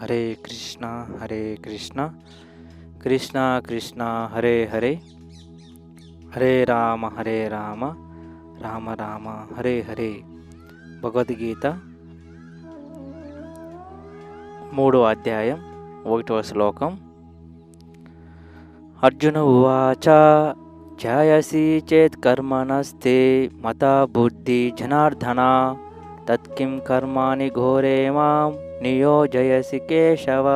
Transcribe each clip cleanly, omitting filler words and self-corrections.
హరే కృష్ణ హరే కృష్ణ కృష్ణ కృష్ణ హరే హరే హరే రామ రామ రామ హరే హరే. భగవద్గీత 3వ అధ్యాయం 1వ శ్లోకం. అర్జున ఉవాచ ధ్యాయసి చేత్ కర్మణస్తే మతా బుద్ధి జనార్దన తత్కిం కర్మాణి ఘోరే మాం నియోజయసి కేశవ.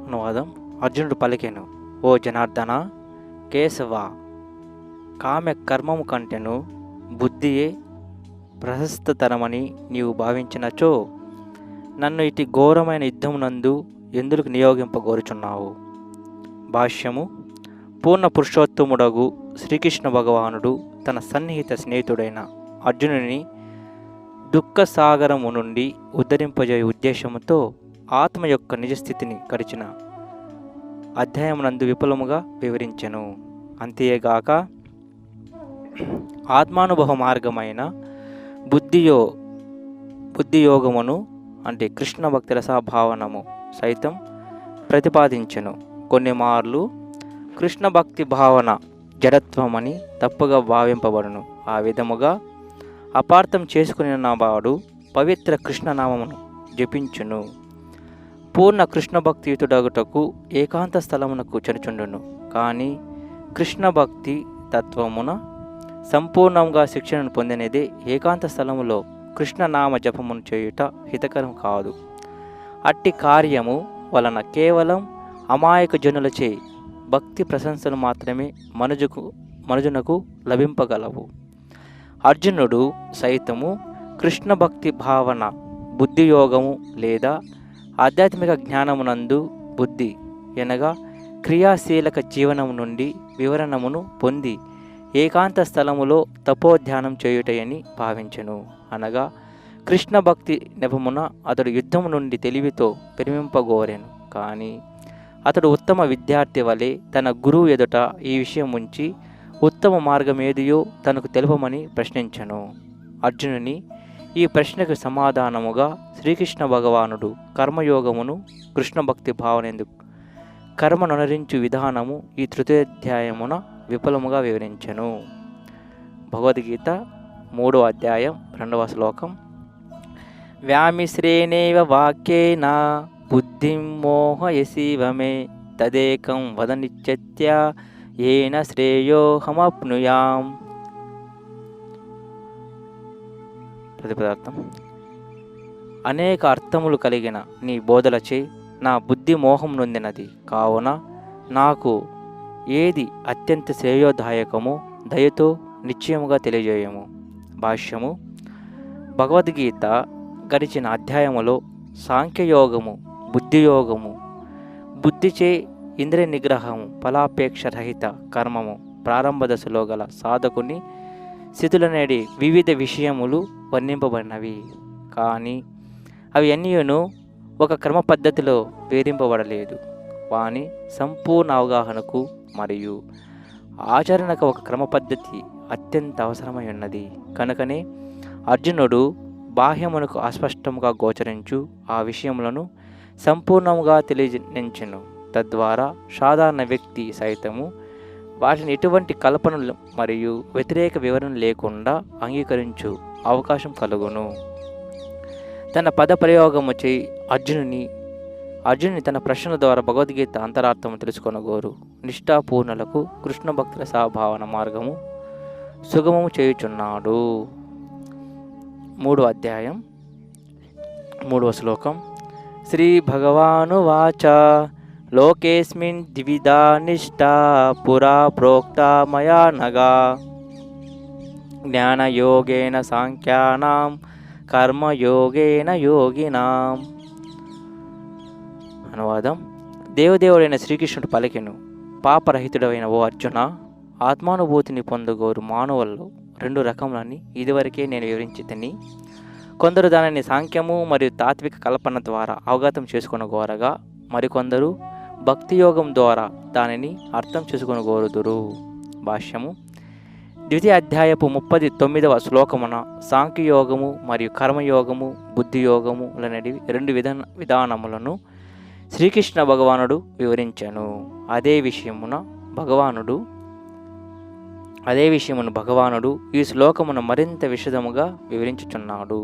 అనువాదం. అర్జునుడు పలికెను, ఓ జనార్దన, కేశవ, కామ్య కర్మము కంటెను బుద్ధియే ప్రశస్తతరమని నీవు భావించినచో నన్ను ఇటు ఘోరమైన యుద్ధమునందు ఎందుకు నియోగింపగోరుచున్నావు? భాష్యము. పూర్ణ పురుషోత్తముడగు శ్రీకృష్ణ భగవానుడు తన సన్నిహిత స్నేహితుడైన అర్జునుని దుఃఖసాగరము నుండి ఉద్ధరింపజేయ ఉద్దేశముతో ఆత్మ యొక్క నిజస్థితిని గడిచిన అధ్యాయమునందు విపులముగా వివరించెను. అంతేగాక ఆత్మానుభవ మార్గమైన బుద్ధియోగమును అంటే కృష్ణ భక్తి రసభావనము సైతం ప్రతిపాదించెను. కొన్ని మార్లు కృష్ణ భక్తి భావన జడత్వమని తప్పుగా భావింపబడును. ఆ విధముగా అపార్థం చేసుకుని వాడు పవిత్ర కృష్ణనామమును జపించును. పూర్ణ కృష్ణ భక్తియుతుడగుటకు ఏకాంత స్థలమునకు చనుచుండును. కానీ కృష్ణ భక్తి తత్వమున సంపూర్ణంగా శిక్షణను పొందినదే ఏకాంత స్థలములో కృష్ణనామ జపమును చేయుట హితకరం కాదు. అట్టి కార్యము వలన కేవలం అమాయక జనులచే భక్తి ప్రశంసలు మాత్రమే మనుజునకు లభింపగలవు. అర్జునుడు సైతము కృష్ణ భక్తి భావన బుద్ధియోగము లేదా ఆధ్యాత్మిక జ్ఞానమునందు బుద్ధి ఎనగా క్రియాశీలక జీవనము నుండి వివరణమును పొంది ఏకాంత స్థలములో తపోధ్యానం చేయుటయని భావించెను. అనగా కృష్ణ భక్తి నెపమున అతడు యుద్ధము నుండి తెలివితో విరమింపగోరెను. కానీ అతడు ఉత్తమ విద్యార్థి వలె తన గురువు ఎదుట ఈ విషయం ఉంచి ఉత్తమ మార్గమేదియో తనకు తెలుపమని ప్రశ్నించెను. అర్జునుని ఈ ప్రశ్నకు సమాధానముగా శ్రీకృష్ణ భగవానుడు కర్మయోగమును కృష్ణ భక్తి భావనెందుకు కర్మనొనరించు విధానము ఈ తృతీయాధ్యాయమున విపులముగా వివరించెను. భగవద్గీత 3వ అధ్యాయం 2వ శ్లోకం. వ్యామిశ్రేణేవ వాక్యేన బుద్ధిం మోహయసీవ మే తదేకం వద నిశ్చిత్య ఏన శ్రేయోహమప్నుయాం. ప్రతిపదార్థం. అనేక అర్థములు కలిగిన నీ బోధలచే నా బుద్ధి మోహం నొందినది. కావున నాకు ఏది అత్యంత శ్రేయోదాయకమో దయతో నిశ్చయముగా తెలియజేయము. భాష్యము. భగవద్గీత గడిచిన అధ్యాయములో సాంఖ్యయోగము, బుద్ధియోగము, బుద్ధిచే ఇంద్రియ నిగ్రహము, ఫలాపేక్ష రహిత కర్మము, ప్రారంభ దశలో గల సాధకుని స్థితులనేది వివిధ విషయములు వర్ణింపబడినవి. కానీ అవి అన్నీను ఒక క్రమ పద్ధతిలో వేధింపబడలేదు. వాని సంపూర్ణ అవగాహనకు మరియు ఆచరణకు ఒక క్రమ పద్ధతి అత్యంత అవసరమై ఉన్నది. కనుకనే అర్జునుడు బాహ్యమునకు అస్పష్టముగా గోచరించు ఆ విషయములను సంపూర్ణముగా తెలియజెంచెను. తద్వారా సాధారణ వ్యక్తి సైతము వాటిని ఎటువంటి కల్పనలు మరియు వ్యతిరేక వివరణ లేకుండా అంగీకరించు అవకాశం కలుగును. తన పద ప్రయోగము చేయి అర్జునుని తన ప్రశ్నల ద్వారా భగవద్గీత అంతరార్థము తెలుసుకొనగోరు నిష్ఠాపూర్ణులకు కృష్ణ భక్తుల సహభావన మార్గము సుగమము చేయుచున్నాడు. 3వ అధ్యాయం 3వ శ్లోకం. శ్రీ భగవానువాచ లోకేస్మిన్ ద్విధా నిష్ఠా పురా ప్రోక్తా మయా నగా జ్ఞానయోగేన సాంఖ్యానాం కర్మయోగేన యోగినాం. అనువాదం. దేవదేవుడైన శ్రీకృష్ణుడు పలికెను, పాపరహితుడైన ఓ అర్జున, ఆత్మానుభూతిని పొందగోరు మానవుల్లో 2 రకములని ఇదివరకే నేను వివరించితిని. కొందరు దానిని సాంఖ్యము మరియు తాత్విక కల్పన ద్వారా అవగతం చేసుకొనగోరగా మరికొందరు భక్తియోగం ద్వారా దానిని అర్థం చేసుకొనగోరుదురు. భాష్యము. ద్వితీయ అధ్యాయపు 39వ శ్లోకమున సాంఖ్యయోగము మరియు కర్మయోగము, బుద్ధియోగములనేవి రెండు విధానములను శ్రీకృష్ణ భగవానుడు వివరించాను. అదే విషయమును భగవానుడు ఈ శ్లోకమును మరింత విశదముగా వివరించుచున్నాడు.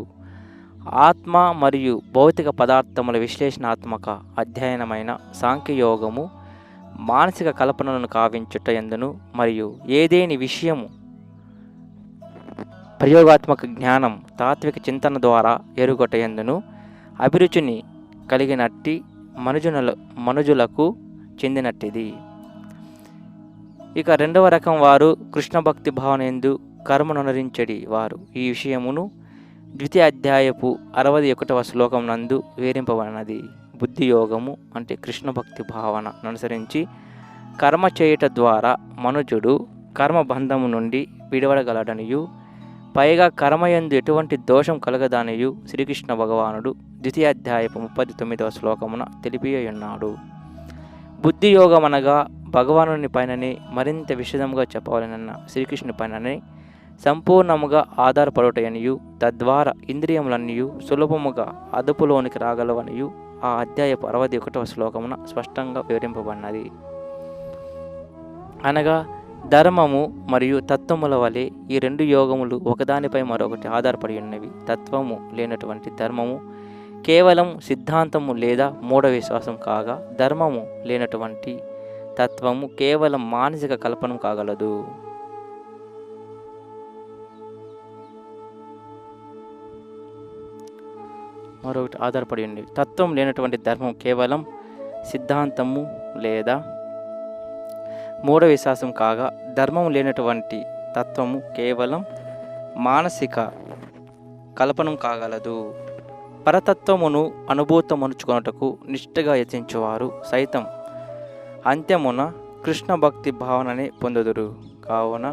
ఆత్మ మరియు భౌతిక పదార్థముల విశ్లేషణాత్మక అధ్యయనమైన సాంఖ్యయోగము మానసిక కల్పనలను కావించుట ఎందును మరియు ఏదేని విషయము ప్రయోగాత్మక జ్ఞానం తాత్విక చింతన ద్వారా ఎరుగొట ఎందును అభిరుచిని కలిగినట్టి మనుజులకు చెందినట్టిది. ఇక రెండవ రకం వారు కృష్ణ భక్తి భావన ఎందు కర్మనునరించడి వారు. ఈ విషయమును ద్వితీయ అధ్యాయపు 61వ శ్లోకం నందు వివరింపబడినది. బుద్ధియోగము అంటే కృష్ణ భక్తి భావన అనుసరించి కర్మ చేయుట ద్వారా మనుజుడు కర్మబంధము నుండి విడవడగలడనియు పైగా కర్మయందు ఎటువంటి దోషం కలగదనియు శ్రీకృష్ణ భగవానుడు ద్వితీయ అధ్యాయపు 39వ శ్లోకమున తెలిపియున్నాడు. బుద్ధియోగం అనగా భగవానుని పైననే మరింత విశదముగా చెప్పవాలనన్న శ్రీకృష్ణుని పైననే సంపూర్ణముగా ఆధారపడుటయనియు తద్వారా ఇంద్రియములన్నయు సులభముగా అదుపులోనికి రాగలవనియు ఆ అధ్యాయపు 61వ శ్లోకమున స్పష్టంగా వివరింపబడినది. అనగా ధర్మము మరియు తత్వముల వలె ఈ రెండు యోగములు ఒకదానిపై మరొకటి ఆధారపడి ఉన్నవి. తత్వము లేనటువంటి ధర్మము కేవలం సిద్ధాంతము లేదా మూఢ విశ్వాసం కాగా, ధర్మము లేనటువంటి తత్వము కేవలం మానసిక కల్పన కాగలదు. మరొకటి ఆధారపడి ఉన్నవి. తత్వం లేనటువంటి ధర్మం కేవలం సిద్ధాంతము లేదా మూఢ విశ్వాసం కాగా, ధర్మం లేనటువంటి తత్వము కేవలం మానసిక కల్పనం కాగలదు. పరతత్వమును అనుభూతమనుచుకొనుటకు నిష్ఠగా యత్నించువారు సైతం అంత్యమున కృష్ణ భక్తి భావనని పొందుదురు. కావున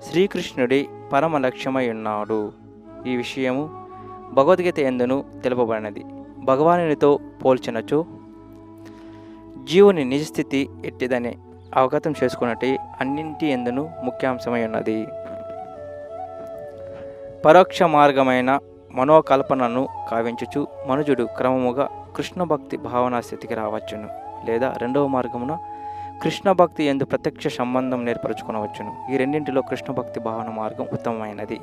శ్రీకృష్ణుడి పరమ లక్ష్యమై ఉన్నాడు. ఈ విషయము భగవద్గీత ఎందును తెలుపబడినది. భగవానునితో పోల్చినచో జీవుని నిజస్థితి ఎట్టిదని అవగతం చేసుకున్నట్టు అన్నింటి ఎందును ముఖ్యాంశమై ఉన్నది. పరోక్ష మార్గమైన మనోకల్పనను కావించుచు మనుజుడు క్రమముగా కృష్ణ భక్తి భావనా స్థితికి రావచ్చును, లేదా రెండవ మార్గమున కృష్ణ భక్తి ఎందు ప్రత్యక్ష సంబంధం ఏర్పరచుకొనవచ్చును. ఈ రెండింటిలో కృష్ణ భక్తి భావన మార్గం ఉత్తమమైనది.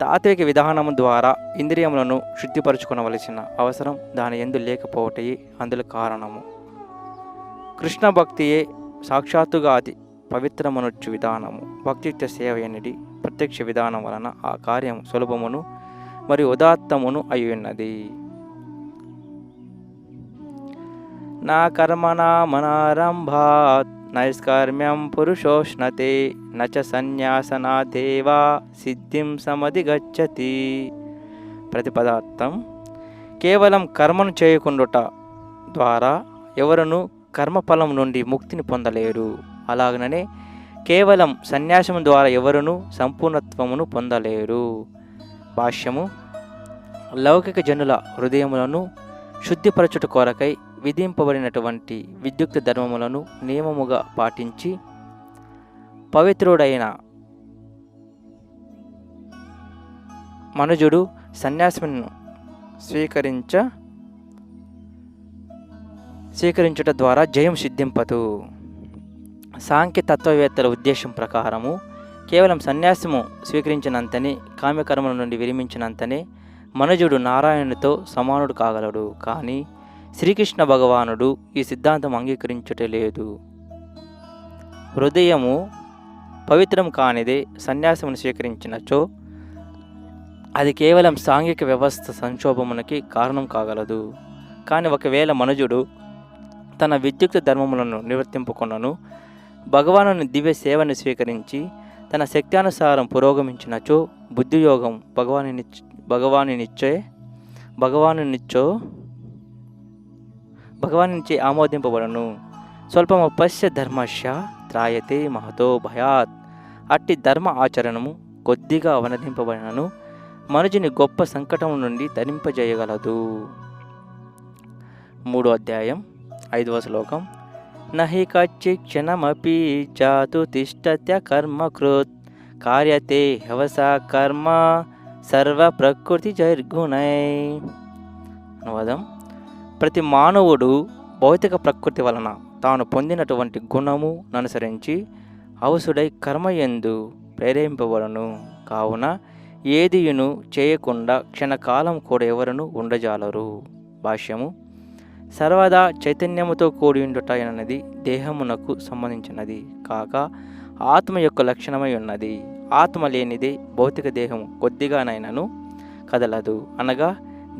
తాత్విక విధానము ద్వారా ఇంద్రియములను శుద్ధిపరచుకొనవలసిన అవసరం దాని ఎందు లేకపోవటయే అందులో కారణము. కృష్ణ భక్తియే సాక్షాత్తుగా అది పవిత్రమనొచ్చు విధానము. భక్తియుక్త సేవ అనేది ప్రత్యక్ష విధానం వలన ఆ కార్యం సులభమును మరియు ఉదాత్తమును అయి ఉన్నది. నా కర్మణా మనారంభాత్ నైష్కర్మ్యం పురుషోష్ణతే నచ సన్యాసనాదేవా సిద్ధిం సమధిగచ్చతి. ప్రతిపదార్థం: కేవలం కర్మను చేయకుండుట ద్వారా ఎవరును కర్మఫలం నుండి ముక్తిని పొందలేరు. అలాగనే కేవలం సన్యాసము ద్వారా ఎవరును సంపూర్ణత్వమును పొందలేరు. భాష్యము: లౌకిక జనుల హృదయములను శుద్ధిపరచుట కొరకై విధింపబడినటువంటి విద్యుక్త ధర్మములను నియమముగా పాటించి పవిత్రుడైన మనుజుడు సన్యాసమును స్వీకరించుట ద్వారా జయం సిద్ధింపదు. సాంఖ్య తత్వవేత్తల ఉద్దేశం ప్రకారము కేవలం సన్యాసము స్వీకరించినంతనే, కామ్యకర్మల నుండి విరమించినంతనే మనుజుడు నారాయణునితో సమానుడు కాగలడు. కానీ శ్రీకృష్ణ భగవానుడు ఈ సిద్ధాంతం అంగీకరించుటలేదు. హృదయము పవిత్రం కానిదే సన్యాసమును స్వీకరించినచో అది కేవలం సాంఘిక వ్యవస్థ సంక్షోభమునకి కారణం కాగలదు. కానీ ఒకవేళ మనుజుడు తన విద్యుక్త ధర్మములను నిర్వర్తింపుకొనను భగవానుని దివ్య సేవను స్వీకరించి తన శక్త్యానుసారం పురోగమించినచో బుద్ధియోగం భగవానునిచే ఆమోదింపబడను. స్వల్పమపశ్య ధర్మస్య త్రాయతే మహతో భయాత్. అట్టి ధర్మ ఆచరణము కొద్దిగా అవనదింపబడినను మనుజుని గొప్ప సంకటం నుండి తరింపజేయగలదు. 3వ అధ్యాయం 5వ శ్లోకం: నహి కచ్చిత్ క్షణమపి జాతు తిష్టత్య కర్మకృత్ కార్యతే హవస కర్మ సర్వ ప్రకృతి జైర్గుణై. అనువాదం: ప్రతి మానవుడు భౌతిక ప్రకృతి వలన తాను పొందినటువంటి గుణము అనుసరించి అవసుడై కర్మయందు ప్రేరేపింపబడును. కావున ఏదియును చేయకుండా క్షణకాలం కూడా ఎవరును ఉండజాలరు. భాష్యము: సర్వదా చైతన్యముతో కూడి ఉండుట అన్నది దేహమునకు సంబంధించినది కాక ఆత్మ యొక్క లక్షణమై ఉన్నది. ఆత్మ లేనిదే భౌతిక దేహము కొద్దిగానైనను కదలదు. అనగా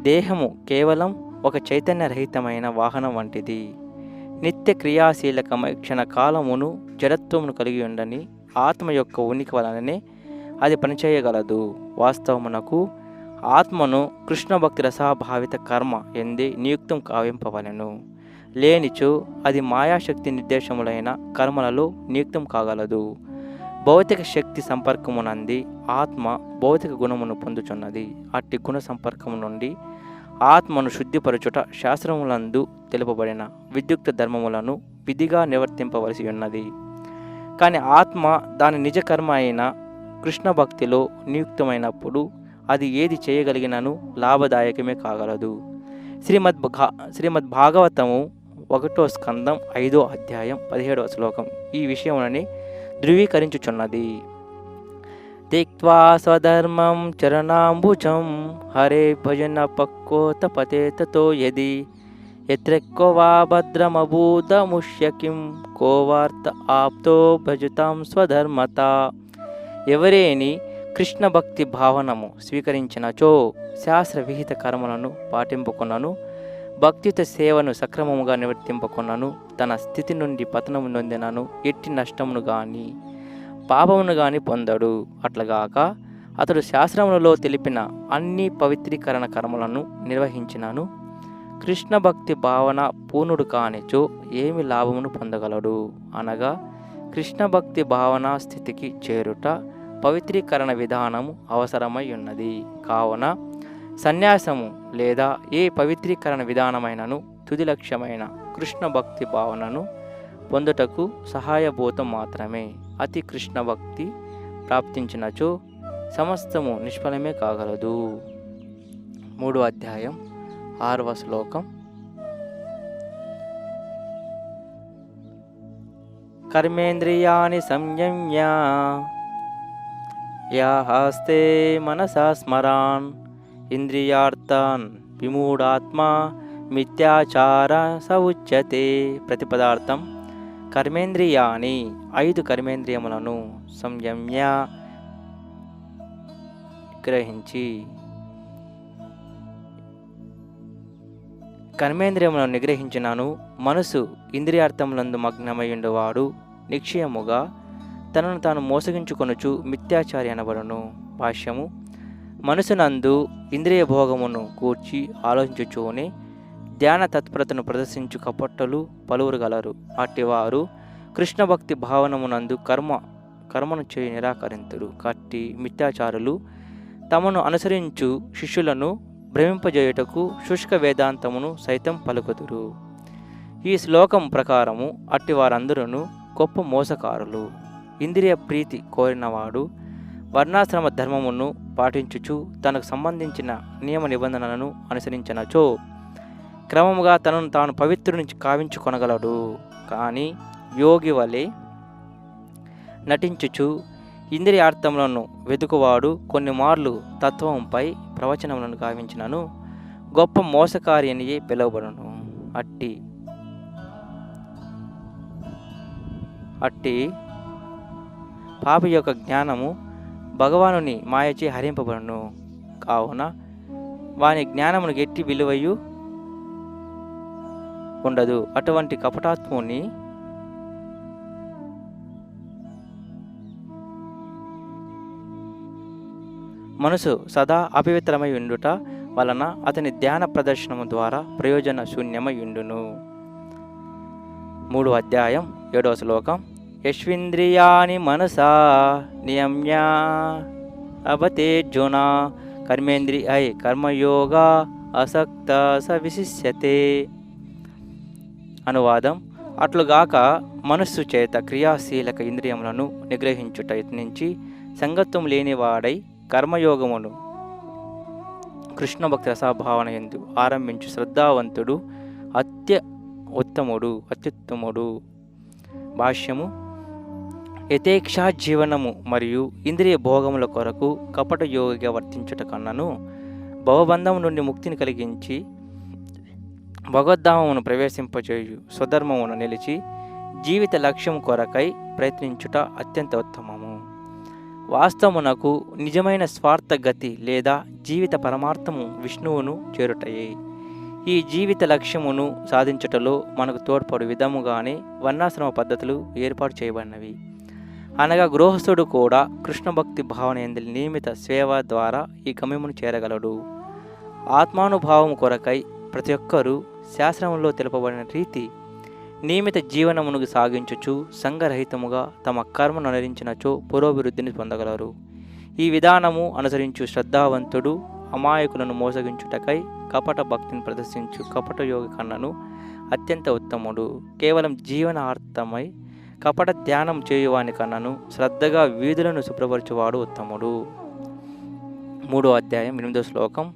దేహము కేవలం ఒక చైతన్యరహితమైన వాహనం వంటిది. నిత్య క్రియాశీలకమై క్షణకాలమును జడత్వమును కలిగి ఉండని ఆత్మ యొక్క ఉనికి వలననే అది పనిచేయగలదు. వాస్తవమునకు ఆత్మను కృష్ణ భక్తి రసాభావిత కర్మ ఎందే నియుక్తం కావింపవలెను. లేనిచో అది మాయాశక్తి నిర్దేశములైన కర్మలలో నియుక్తం కాగలదు. భౌతిక శక్తి సంపర్కమునంది ఆత్మ భౌతిక గుణమును పొందుచున్నది. అట్టి గుణ సంపర్కము నుండి ఆత్మను శుద్ధిపరచుట శాస్త్రములందు తెలుపబడిన విద్యుక్త ధర్మములను విధిగా నివర్తింపవలసి ఉన్నది. కానీ ఆత్మ దాని నిజ కర్మ అయిన కృష్ణ భక్తిలో నియుక్తమైనప్పుడు అది ఏది చేయగలిగినను లాభదాయకమే కాగలదు. శ్రీమద్ భాగవతము 1వ స్కందం 5వ అధ్యాయం 17వ శ్లోకం ఈ విషయమునని ధృవీకరించుచున్నది. త్యక్త్వా స్వధర్మం చరణాంబుజం హరే భజన పక్కోత పతే తతో యది యత్రెక్కో వా భద్రమభూతముష్య కిం కోవార్త ఆప్తో భజతాం స్వధర్మత. ఎవరేని కృష్ణ భక్తి భావనము స్వీకరించినచో శాస్త్ర విహిత కర్మలను పాటింపుకొనను, భక్తియుత సేవను సక్రమముగా నివర్తింపకొనను, తన స్థితి నుండి పతనము నొందినను ఎట్టి నష్టమును గాని పాపమును గాని పొందడు. అట్లగాక అతడు శాస్త్రములలో తెలిపిన అన్ని పవిత్రీకరణ కర్మలను నిర్వహించినను కృష్ణ భక్తి భావన పూర్ణుడు కానిచో ఏమి లాభమును పొందగలడు. అనగా కృష్ణ భక్తి భావన స్థితికి చేరుట పవిత్రీకరణ విధానము అవసరమై ఉన్నది. కావున సన్యాసము లేదా ఏ పవిత్రీకరణ విధానమైనను తుది లక్ష్యమైన కృష్ణ భక్తి భావనను పొందుటకు సహాయభూతం మాత్రమే. అతి కృష్ణ భక్తి ప్రాప్తించినచో సమస్తము నిష్ఫలమే కాగలదు. 3వ అధ్యాయం 6వ శ్లోకం. కర్మేంద్రియాణి సంయమ్య యాస్తే మనసా స్మరాన్ ఇంద్రియార్థాన్ విమూఢాత్మా మిథ్యాచార స ఉచ్యతే. ప్రతిపదార్థం: కర్మేంద్రియాని 5 కర్మేంద్రియములను సంయమ్య గ్రహించి. కర్మేంద్రియములను నిగ్రహించినాను మనసు ఇంద్రియార్థములందు మగ్నమయ్యుండువాడు నిశ్చయముగా తనను తాను మోసగించుకొనుచు మిథ్యాచారి అనబడును. భాష్యము: మనసునందు ఇంద్రియ భోగమును కూర్చి ఆలోచించుచూనే ధ్యాన తత్పరతను ప్రదర్శించు కపట్టలు పలువురు గలరు. అట్టివారు కృష్ణ భక్తి భావనమునందు కర్మను చేయి నిరాకరింతురు. కట్టి మిథ్యాచారులు తమను అనుసరించు శిష్యులను భ్రమింపజేయుటకు శుష్క వేదాంతమును సైతం పలుకుదురు. ఈ శ్లోకం ప్రకారము అట్టివారందరూ గొప్ప మోసకారులు. ఇంద్రియ ప్రీతి కోరినవాడు వర్ణాశ్రమ ధర్మమును పాటించుచు తనకు సంబంధించిన నియమ నిబంధనలను అనుసరించినచో క్రమముగా తనను తాను పవిత్రుని కావించుకొనగలడు. కానీ యోగి వలె నటించుచు ఇంద్రియార్థములను వెతుకువాడు కొన్ని మార్లు తత్వంపై ప్రవచనములను గావించినను గొప్ప మోసకారి అనియే పిలువబడును. అట్టి పాపి యొక్క జ్ఞానము భగవానుని మాయచే హరింపబడును. కావున వాని జ్ఞానమును గట్టి విలువయు ఉండదు. అటువంటి కపటాత్ముని మనసు సదా అపవిత్రమై ఉండుట వలన అతని ధ్యాన ప్రదర్శనము ద్వారా ప్రయోజన శూన్యమై ఉండును. 3వ అధ్యాయం 7వ శ్లోకం. యశ్వింద్రియాణి మనసా నియమ్య అబతేర్జున కర్మేంద్రియ కర్మయోగా అసక్త స విశిష్యతే. అనువాదం: అట్లుగాక మనస్సు చేత క్రియాశీలక ఇంద్రియములను నిగ్రహించుట యత్నించి సంగత్వం లేనివాడై కర్మయోగమును కృష్ణ భక్తి రసభావన ఎందు ఆరంభించు శ్రద్ధావంతుడు అత్యుత్తముడు. భాష్యము: యథేక్షా జీవనము మరియు ఇంద్రియ భోగముల కొరకు కపట యోగిగా వర్తించుట కన్నను భవబంధం నుండి ముక్తిని కలిగించి భగవద్ధామమును ప్రవేశింపజేయు స్వధర్మమును నిలిచి జీవిత లక్ష్యం కొరకై ప్రయత్నించుట అత్యంత ఉత్తమము. వాస్తవమునకు నిజమైన స్వార్థగతి లేదా జీవిత పరమార్థము విష్ణువును చేరుటయే. ఈ జీవిత లక్ష్యమును సాధించుటలో మనకు తోడ్పడు విధముగానే వర్ణాశ్రమ పద్ధతులు ఏర్పాటు చేయబడినవి. అనగా గృహస్థుడు కూడా కృష్ణ భక్తి భావన యందు నియమిత సేవ ద్వారా ఈ గమ్యమును చేరగలడు. ఆత్మానుభావం కొరకై ప్రతి ఒక్కరూ శాస్త్రంలో తెలుపబడిన రీతి నియమిత జీవనమును సాగించుచు సంఘరహితముగా తమ కర్మను అనుసరించినచో పురోభివృద్ధిని పొందగలరు. ఈ విధానము అనుసరించు శ్రద్ధావంతుడు అమాయకులను మోసగించుటకై కపట భక్తిని ప్రదర్శించు కపట యోగి కన్నను అత్యంత ఉత్తముడు. కేవలం జీవనార్థమై కపట ధ్యానం చేయువాని కన్నను శ్రద్ధగా వీధులను శుభ్రపరచువాడు ఉత్తముడు. 3వ అధ్యాయం 8వ శ్లోకం.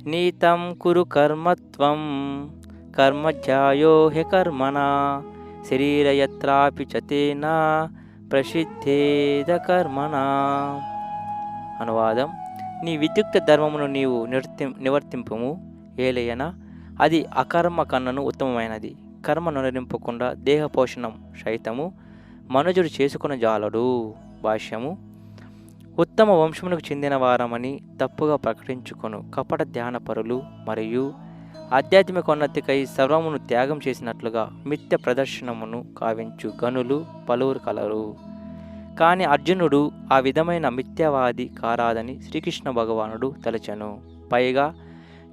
నీతం కురు కర్మత్వం కర్మజ్యాయో హి కర్మణా శరీరయత్రాపి చతేన ప్రసిద్ధేద కర్మణా. అనువాదం: నీ విద్యుక్త ధర్మమును నీవు నివర్తింపుము, ఏలయన అది అకర్మ కన్నను ఉత్తమమైనది. కర్మ నునరింపకుండా దేహపోషణం సైతము మనుజుడు చేసుకున్న జాలడు. భాష్యము: ఉత్తమ వంశమునకు చెందిన వారమని తప్పుగా ప్రకటించుకొను కపట ధ్యానపరులు మరియు ఆధ్యాత్మికోన్నతికై సర్వమును త్యాగం చేసినట్లుగా మిథ్య ప్రదర్శనమును కావించు గనులు పలువురు కలరు. కానీ అర్జునుడు ఆ విధమైన మిథ్యావాది కారాదని శ్రీకృష్ణ భగవానుడు తలచెను. పైగా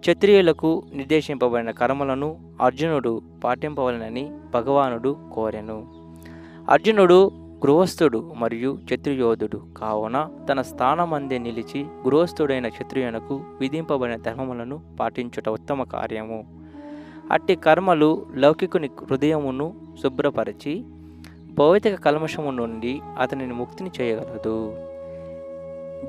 క్షత్రియులకు నిర్దేశింపబడిన కర్మలను అర్జునుడు పాటింపవలనని భగవానుడు కోరెను. అర్జునుడు గృహస్థుడు మరియు క్షత్రియోధుడు కావున తన స్థానమందే నిలిచి గృహస్థుడైన క్షత్రియునకు విధింపబడిన ధర్మములను పాటించుట ఉత్తమ కార్యము. అట్టి కర్మలు లౌకికుని హృదయమును శుభ్రపరిచి భౌతిక కల్మషము నుండి అతనిని ముక్తిని చేయగలదు.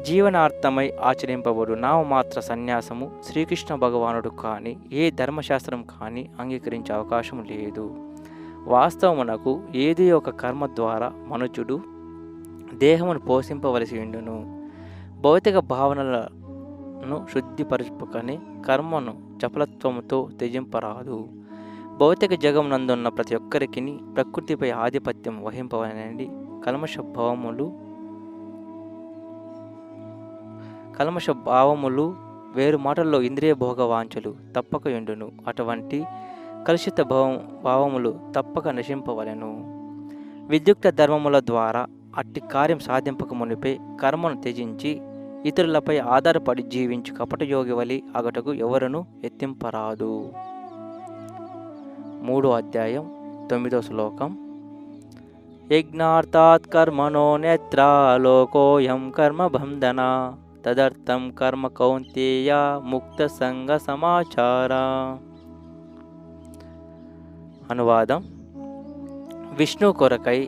జీవనార్థమై ఆచరింపబడు నామమాత్ర సన్యాసము శ్రీకృష్ణ భగవానుడు కానీ ఏ ధర్మశాస్త్రం కానీ అంగీకరించే అవకాశం లేదు. వాస్తవమునకు ఏది ఒక కర్మ ద్వారా మనుజుడు దేహమును పోషింపవలసి ఉండును. భౌతిక భావనలను శుద్ధిపరచుకని కర్మను చపలత్వముతో త్యజింపరాదు. భౌతిక జగమునందున్న ప్రతి ఒక్కరికి ప్రకృతిపై ఆధిపత్యం వహింపవలనండి కల్మష భావములు వేరు మాటల్లో ఇంద్రియ భోగ వాంఛలు తప్పక ఉండును. అటువంటి కలుషిత భావములు తప్పక నశింపవలెను. విద్యుక్త ధర్మముల ద్వారా అట్టి కార్యం సాధింపక మునిపే కర్మను త్యజించి ఇతరులపై ఆధారపడి జీవించు కపటయోగి వలి అగటకు ఎవరును ఎత్తింపరాదు. 3వ అధ్యాయం 9వ శ్లోకం. యజ్ఞార్థాత్ కర్మణో నేత్ర లోకోయం కర్మబంధన తదర్థం కర్మ కౌంతేయ ముక్త సంగ సమాచార. అనువాదం: విష్ణు కొరకై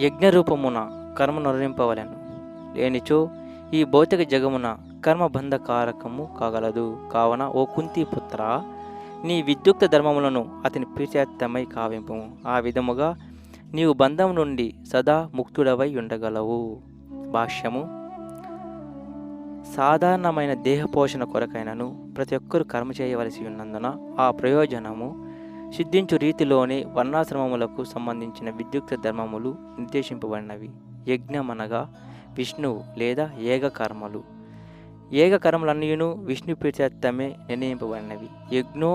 యజ్ఞరూపమున కర్మ నిర్వహింపవలెను. లేనిచో ఈ భౌతిక జగమున కర్మబంధకారకము కాగలదు. కావున ఓ కుంతి పుత్ర, నీ విద్యుక్త ధర్మములను అతని ప్రీత్యర్థమై కావింపు. ఆ విధముగా నీవు బంధం నుండి సదా ముక్తుడవై ఉండగలవు. భాష్యము: సాధారణమైన దేహపోషణ కొరకైనను ప్రతి ఒక్కరూ కర్మ చేయవలసి ఉన్నందున ఆ ప్రయోజనము సిద్ధించు రీతిలోనే వర్ణాశ్రమములకు సంబంధించిన విద్యుక్త ధర్మములు నిర్దేశింపబడినవి. యజ్ఞమనగా విష్ణువు లేదా ఏగకర్మలు. ఏగకర్మలన్నీయును విష్ణు ప్రీత్యర్థమే నిర్ణయింపబడినవి. యజ్ఞో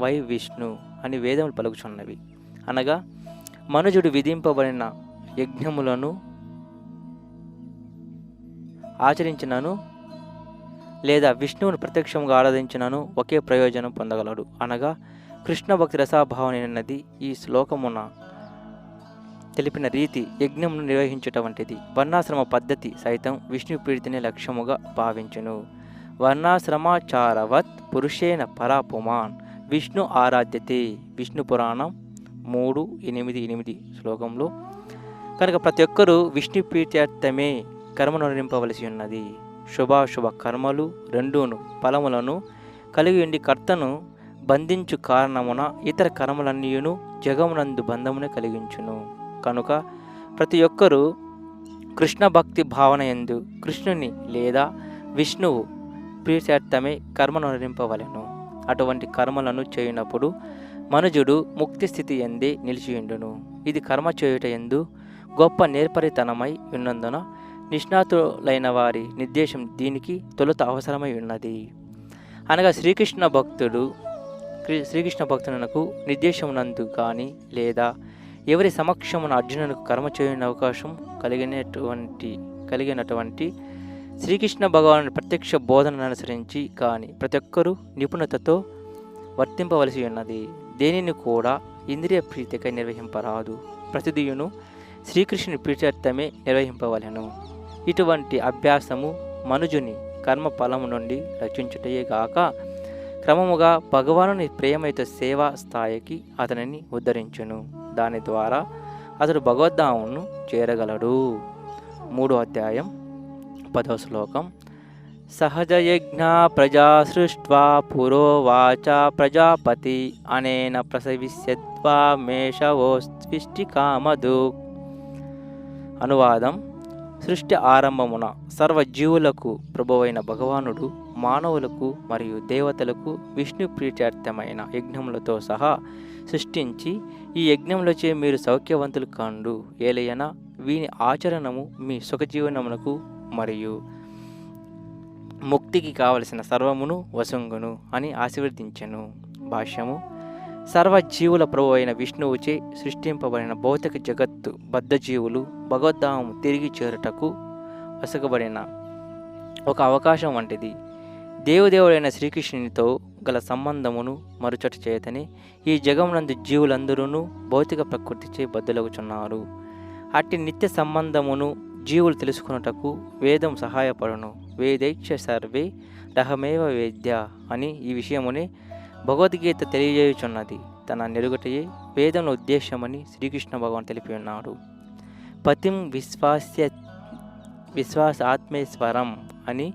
వై విష్ణు అని వేదములు పలుకుచున్నవి. అనగా మనుజుడు విధింపబడిన యజ్ఞములను ఆచరించినను లేదా విష్ణువును ప్రత్యక్షంగా ఆరాధించినను ఒకే ప్రయోజనం పొందగలడు. అనగా కృష్ణ భక్తి రసాభావనైనది. ఈ శ్లోకమున తెలిపిన రీతి యజ్ఞమును నిర్వహించుట వంటిది. వర్ణాశ్రమ పద్ధతి సైతం విష్ణు ప్రీతిని లక్ష్యముగా భావించును. వర్ణాశ్రమాచారవత్ పురుషేణ పరాపుమాన్ విష్ణు ఆరాధ్యతే. విష్ణు పురాణం 3:8 శ్లోకంలో కనుక ప్రతి ఒక్కరూ విష్ణు ప్రీత్యర్థమే కర్మను నిర్వహింపవలసి ఉన్నది. శుభాశుభ కర్మలు రెండూను ఫలములను కలిగి ఉండి కర్తను బంధించు కారణమున ఇతర కర్మలన్నీయును జగమునందు బంధమునే కలిగించును. కనుక ప్రతి ఒక్కరూ కృష్ణ భక్తి భావన యందు కృష్ణుని లేదా విష్ణువు ప్రీత్యర్థమే కర్మను నిర్వహింపవలెను. అటువంటి కర్మలను చేయునప్పుడు మనుజుడు ముక్తి స్థితి ఎందే నిలిచియుండును. ఇది కర్మ చేయుట ఎందు గొప్ప నేర్పరితనమై ఉన్నందున నిష్ణాతులైన వారి నిర్దేశం దీనికి తొలుత అవసరమై ఉన్నది. అనగా శ్రీకృష్ణ భక్తునకు నిర్దేశమునందు కానీ లేదా ఎవరి సమక్షమున అర్జునునికి కర్మ చేయని అవకాశం కలిగినటువంటి శ్రీకృష్ణ భగవాను ప్రత్యక్ష బోధనను అనుసరించి కానీ ప్రతి ఒక్కరూ నిపుణతతో వర్తింపవలసి ఉన్నది. దేనిని కూడా ఇంద్రియ ప్రీతికై నిర్వహింపరాదు. ప్రతిదియును శ్రీకృష్ణుని ప్రీత్యర్థమే నిర్వహింపవలెను. ఇటువంటి అభ్యాసము మనుజుని కర్మ ఫలము నుండి రక్షించుటయే గాక క్రమముగా భగవానుని ప్రేమయుత సేవా స్థాయికి అతనిని ఉద్ధరించును. దాని ద్వారా అతడు భగవద్ధామమును చేరగలడు. 3వ అధ్యాయం 10వ శ్లోకం. సహజయజ్ఞ ప్రజా సృష్ట్వా పురోవాచ ప్రజాపతి అనేన ప్రసవిష్యద్వా మేషవోస్విష్టికామధు. అనువాదం. సృష్టి ఆరంభమున సర్వజీవులకు ప్రభువైన భగవానుడు మానవులకు మరియు దేవతలకు విష్ణు ప్రీత్యర్థమైన యజ్ఞములతో సహా సృష్టించి ఈ యజ్ఞములచే మీరు సౌఖ్యవంతులు కండు ఏలయన వీని ఆచరణము మీ సుఖజీవనమునకు మరియు ముక్తికి కావలసిన సర్వమును వసంగును అని ఆశీర్వదించెను. భాష్యము. సర్వజీవుల ప్రభు అయిన విష్ణువుచే సృష్టింపబడిన భౌతిక జగత్తు బద్ధజీవులు భగవద్ధామము తిరిగి చేరుటకు వసగబడిన ఒక అవకాశం వంటిది. దేవుడైన శ్రీకృష్ణునితో గల సంబంధమును మరుచట చేతనే ఈ జగమునందు జీవులందరూ భౌతిక ప్రకృతిచే బద్ధులగుచున్నారు. అట్టి నిత్య సంబంధమును జీవులు తెలుసుకున్నటకు వేదం సహాయపడును. వేదైక్ష సర్వే రహమేవ వేద్య అని ఈ విషయమునే భగవద్గీత తెలియజేయుచున్నది. తన నెరుగటయే వేదముల ఉద్దేశమని శ్రీకృష్ణ భగవాన్ తెలిపి ఉన్నాడు. పతిం విశ్వాసాత్మేశ్వరం అని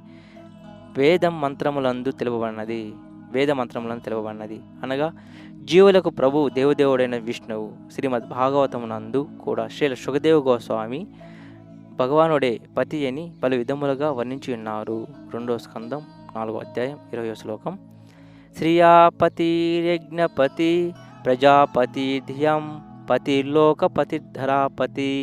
వేద మంత్రములందు తెలుపబడినది. అనగా జీవులకు ప్రభు దేవదేవుడైన విష్ణువు. శ్రీమద్ భాగవతమునందు కూడా శ్రీల సుఖదేవ గోస్వామి భగవానుడే పతి అని పలు విధములుగా వర్ణించి ఉన్నారు. 2వ స్కందం 4వ అధ్యాయం 20వ శ్లోకం. శ్రియాపతిర్యజ్ఞపతి ప్రజాపతి ధియం పతిర్లోకపతిర్ధరాపతి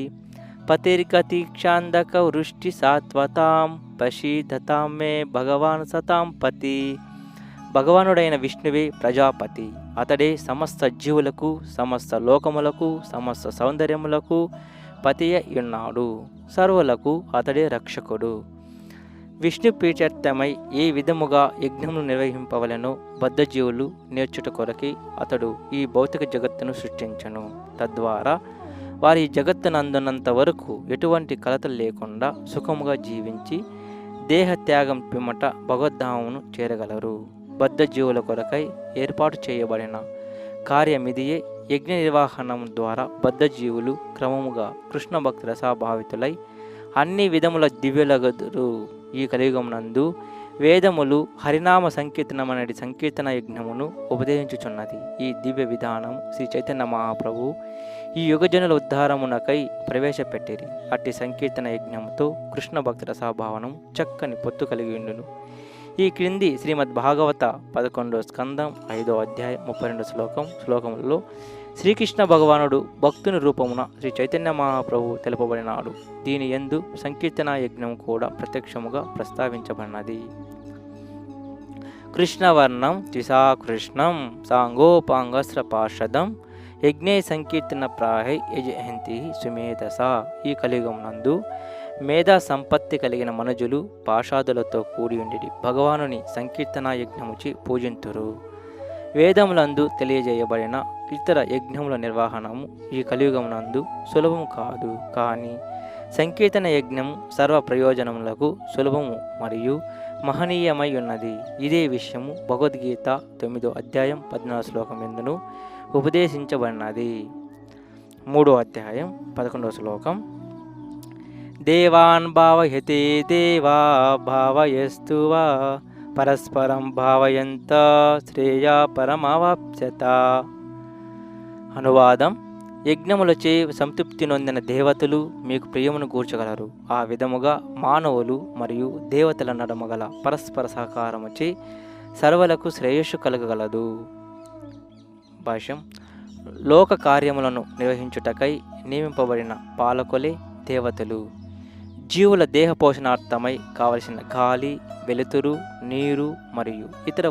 పతిర్గతిక్షాందక వృష్టి సాత్వతాం పశీధతాం మే భగవాన్ సతాం పతి. భగవానుడైన విష్ణువే ప్రజాపతి. అతడే సమస్త జీవులకు సమస్త లోకములకు సమస్త సౌందర్యములకు పతియ ఉన్నాడు. సర్వులకు అతడే రక్షకుడు. విష్ణు ప్రీత్యర్థమై ఏ విధముగా యజ్ఞమును నిర్వహింపవలెనో బద్ధజీవులు నేర్చుట కొరకి అతడు ఈ భౌతిక జగత్తును సృష్టించను. తద్వారా వారి జగత్తునందున్నంత వరకు ఎటువంటి కలతలు లేకుండా సుఖముగా జీవించి దేహత్యాగం పిమ్మట భగవద్ధామమును చేరగలరు. బద్ధజీవుల కొరకై ఏర్పాటు చేయబడిన కార్యమిదియే. యజ్ఞ నిర్వహణం ద్వారా బద్ధజీవులు క్రమముగా కృష్ణ భక్తి రసాభావితులై అన్ని విధముల దివ్యులగదురు. ఈ కలియుగమునందు వేదములు హరినామ సంకీర్తనమనడి సంకీర్తన యజ్ఞమును ఉపదేశించుచున్నది. ఈ దివ్య విధానం శ్రీ చైతన్య మహాప్రభు ఈ యుగజనుల ఉద్ధారమునకై ప్రవేశపెట్టిరి. అట్టి సంకీర్తన యజ్ఞముతో కృష్ణ భక్తి రసాభావనం చక్కని పొత్తు కలిగి ఉండును. ఈ క్రింది శ్రీమద్ భాగవత 11వ స్కందం 5వ అధ్యాయం 32వ శ్లోకములలో శ్రీకృష్ణ భగవానుడు భక్తుని రూపమున శ్రీ చైతన్య మహాప్రభు తెలుపబడినాడు. దీని యందు సంకీర్తన యజ్ఞం కూడా ప్రత్యక్షముగా ప్రస్తావించబడినది. కృష్ణవర్ణం త్రిసాకృష్ణం సాంగోపాంగస్ర పార్షదం యజ్ఞే సంకీర్తన ప్రాహై యజహంతి సుమేధస. ఈ కలియుగమునందు మేధా సంపత్తి కలిగిన మనుజులు పాషాదులతో కూడి ఉండి భగవానుని సంకీర్తన యజ్ఞముచి పూజింతురు. వేదములందు తెలియజేయబడిన ఇతర యజ్ఞముల నిర్వహణము ఈ కలియుగమునందు సులభము కాదు. కానీ సంకీర్తన యజ్ఞము సర్వ ప్రయోజనములకు సులభము మరియు మహనీయమై ఉన్నది. ఇదే విషయము భగవద్గీత 9వ అధ్యాయం 14వ శ్లోకం ఎందును ఉపదేశించబడినది. 3వ అధ్యాయం 11వ శ్లోకం. దేవాన్ భావయతే దేవా భావయస్తు వా పరస్పరం భావయంత శ్రేయ పరమవాప్స్యత. అనువాదం: యజ్ఞములచే సంతృప్తి నొందిన దేవతలు మీకు ప్రియమును కూర్చగలరు. ఆ విధముగా మానవులు మరియు దేవతల నడమగల పరస్పర సహకారముచే సర్వలకు శ్రేయస్సు కలగగలదు. భాష్యం: లోక కార్యములను నిర్వహించుటకై నియమింపబడిన పాలకులే దేవతలు. జీవుల దేహ పోషణార్థమై కావలసిన గాలి, వెలుతురు, నీరు మరియు ఇతర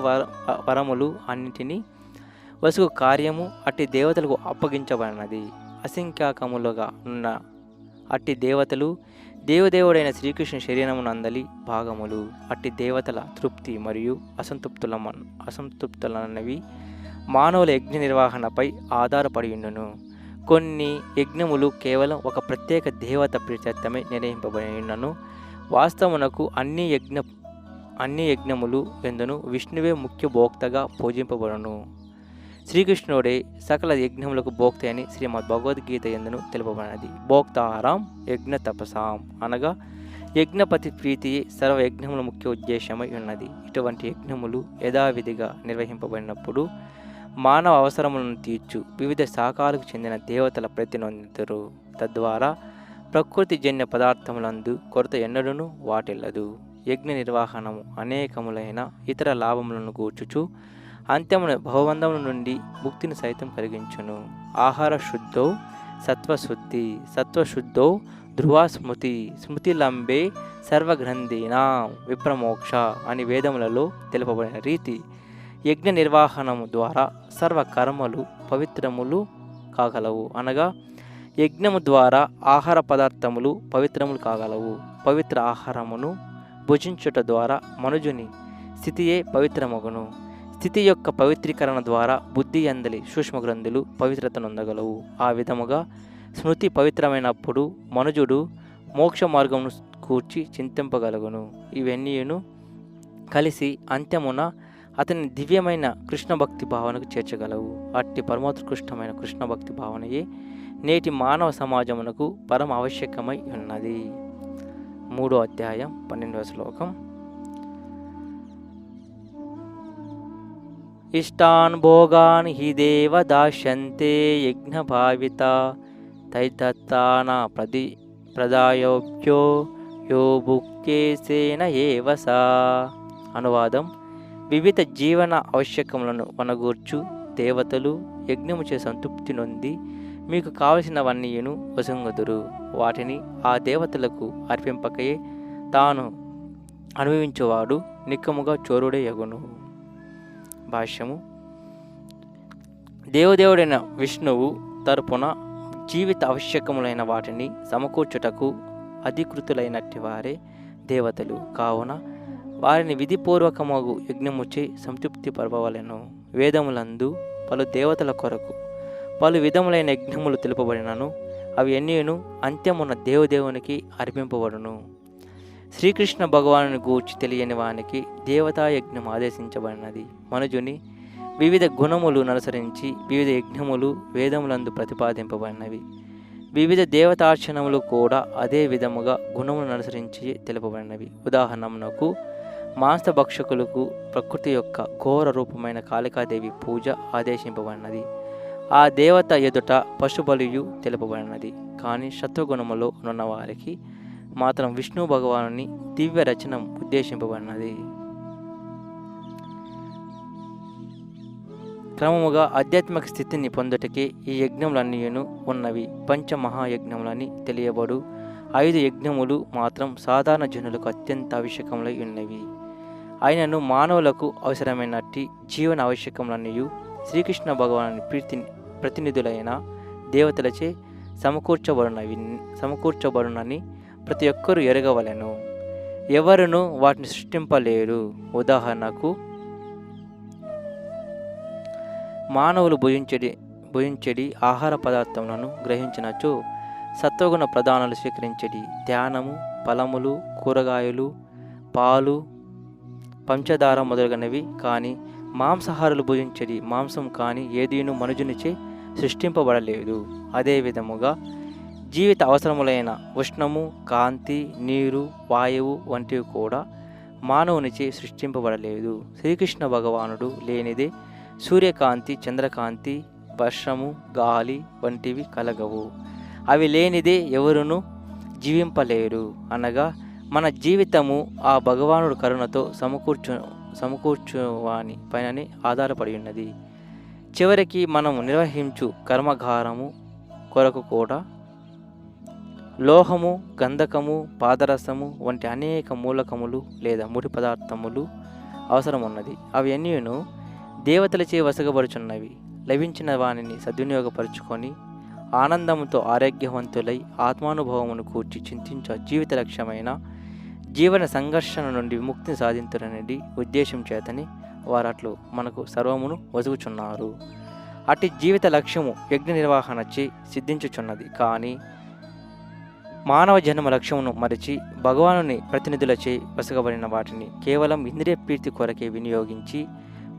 వరములు అన్నింటినీ వసుగు కార్యము అట్టి దేవతలకు అప్పగించబడినది. అసంఖ్యాకములుగా ఉన్న అట్టి దేవతలు దేవదేవుడైన శ్రీకృష్ణ శరీరమునందలి భాగములు. అట్టి దేవతల తృప్తి మరియు అసంతృప్తులన్నవి మానవుల యజ్ఞ నిర్వహణపై ఆధారపడి ఉండును. కొన్ని యజ్ఞములు కేవలం ఒక ప్రత్యేక దేవత ప్రీత్యర్థమే నిర్వహింపబడి ఉన్నను. వాస్తవమునకు అన్ని యజ్ఞములు ఎందును విష్ణువే ముఖ్య భోక్తగా పూజింపబడును. శ్రీకృష్ణుడే సకల యజ్ఞములకు భోక్త అని శ్రీమద్ భగవద్గీత ఎందును తెలుపబడినది. భోక్తారాం యజ్ఞ తపసాం అనగా యజ్ఞపతి ప్రీతియే సర్వ యజ్ఞముల ముఖ్య ఉద్దేశమై ఉన్నది. ఇటువంటి యజ్ఞములు యథావిధిగా నిర్వహింపబడినప్పుడు మానవ అవసరములను తీర్చు వివిధ శాఖలకు చెందిన దేవతల ప్రతినొందుతారు. తద్వారా ప్రకృతి జన్య పదార్థములందు కొరత ఎన్నడూనూ వాటిల్లదు. యజ్ఞ నిర్వహణము అనేకములైన ఇతర లాభములను కూర్చుచు అంత్యమున భవబంధముల నుండి ముక్తిని సైతం కలిగించును. ఆహార శుద్ధౌ సత్వశుద్ధి, సత్వశుద్ధౌ ధ్రువా స్మృతి, స్మృతిలంబే సర్వగ్రంథీనా విప్రమోక్ష అని వేదములలో తెలుపబడిన రీతి యజ్ఞ నిర్వహణము ద్వారా సర్వ కర్మలు పవిత్రములు కాగలవు. అనగా యజ్ఞము ద్వారా ఆహార పదార్థములు పవిత్రములు కాగలవు. పవిత్ర ఆహారమును భుజించుట ద్వారా మనుజుని స్థితియే పవిత్రమగును. స్థితి యొక్క పవిత్రీకరణ ద్వారా బుద్ధి అందలి సూక్ష్మ గ్రంథులు పవిత్రత నొందగలవు. ఆ విధముగా స్మృతి పవిత్రమైనప్పుడు మనుజుడు మోక్ష మార్గమును కూర్చి చింతింపగలుగును. ఇవన్నీను కలిసి అంత్యమున అతని దివ్యమైన కృష్ణ భక్తి భావనకు చేర్చగలవు. అట్టి పరమోత్కృష్టమైన కృష్ణ భక్తి భావనయే నేటి మానవ సమాజమునకు పరమ ఆవశ్యకమై ఉన్నది. 3వ అధ్యాయం 12వ శ్లోకం. ఇష్టాన్ భోగాన్ హి దేవ దాస్యంతే యజ్ఞ భావిత తైదత్తాన ప్రదాయోగ్యో యో భుక్తేసేన ఏవ సా. అనువాదం: వివిధ జీవన ఆవశ్యకములను వనగూర్చు దేవతలు యజ్ఞము చే సంతృప్తి నొంది మీకు కావలసినవన్నీయును వసంగుదురు. వాటిని ఆ దేవతలకు అర్పింపకయే తాను అనుభవించువాడు నిక్కముగా చోరుడే యగును. భాష్యము: దేవదేవుడైన విష్ణువు తరపున జీవిత ఆవశ్యకములైన వాటిని సమకూర్చుటకు అధికృతులైనట్టి వారే దేవతలు. కావున వారిని విధిపూర్వకమగు యజ్ఞముచే సంతృప్తి పరపవలెను. వేదములందు పలు దేవతల కొరకు పలు విధములైన యజ్ఞములు తెలుపబడినను అవి ఎన్నీను అంత్యమున దేవదేవునికి అర్పింపబడును. శ్రీకృష్ణ భగవానుని గూర్చి తెలియని వానికి దేవతా యజ్ఞం ఆదేశించబడినది. మనుజుని వివిధ గుణములు అనుసరించి వివిధ యజ్ఞములు వేదములందు ప్రతిపాదింపబడినవి. వివిధ దేవతార్చనములు కూడా అదే విధముగా గుణములను అనుసరించి తెలుపబడినవి. ఉదాహరణకు మాంసభక్షకులకు ప్రకృతి యొక్క ఘోర రూపమైన కాళికాదేవి పూజ ఆదేశింపబడినది. ఆ దేవత ఎదుట పశుబలియు తెలుపబడినది. కానీ సత్వగుణములో ఉన్న వారికి మాత్రం విష్ణు భగవానుని దివ్య రచనం ఉద్దేశింపబడినది. క్రమముగా ఆధ్యాత్మిక స్థితిని పొందుటకే ఈ యజ్ఞములన్నీయును ఉన్నవి. పంచమహాయజ్ఞములని తెలియబడు 5 యజ్ఞములు మాత్రం సాధారణ జనులకు అత్యంత ఆవశ్యకములై ఉన్నవి. అయినను మానవులకు అవసరమైనట్టి జీవన ఆవశ్యకములన్నీ శ్రీకృష్ణ భగవాను ప్రతినిధులైన దేవతలచే సమకూర్చబడునని ప్రతి ఒక్కరూ ఎరగవలెను. ఎవరును వాటిని సృష్టింపలేరు. ఉదాహరణకు మానవులు భుజించడి ఆహార పదార్థములను గ్రహించినచో సత్వగుణ ప్రధానాలు స్వీకరించడి ధ్యానము, ఫలములు, కూరగాయలు, పాలు, పంచదార మొదలగునవి. కానీ మాంసాహారులు భుజించడి మాంసం కానీ ఏదీను మనుజునిచే సృష్టింపబడలేదు. అదే విధముగా జీవిత అవసరములైన ఉష్ణము, కాంతి, నీరు, వాయువు వంటివి కూడా మానవునిచే సృష్టింపబడలేదు. శ్రీకృష్ణ భగవానుడు లేనిదే సూర్యకాంతి, చంద్రకాంతి, వర్షము, గాలి వంటివి కలగవు. అవి లేనిదే ఎవరును జీవింపలేరు. అనగా మన జీవితము ఆ భగవానుడు కరుణతో సమకూర్చువాని పైననే ఆధారపడి ఉన్నది. చివరికి మనము నిర్వహించు కర్మగారము కొరకు కూడా లోహము, గంధకము, పాదరసము వంటి అనేక మూలకములు లేదా ముడి పదార్థములు అవసరం ఉన్నది. అవి అన్నీను దేవతలచే వసగబడుచున్నవి. లభించిన వానిని సద్వినియోగపరుచుకొని ఆనందంతో ఆరోగ్యవంతులై ఆత్మానుభవమును కూర్చి చింతించ జీవిత లక్ష్యమైన జీవన సంఘర్షణ నుండి విముక్తిని సాధించునని ఉద్దేశం చేతని వారట్లు మనకు సర్వమును వసుగుచున్నారు. అట్టి జీవిత లక్ష్యము యజ్ఞ నిర్వహణచే సిద్ధించుచున్నది. కానీ మానవ జన్మ లక్ష్యమును మరిచి భగవానుని ప్రతినిధులచే వసగబడిన వాటిని కేవలం ఇంద్రియ ప్రీతి కొరకే వినియోగించి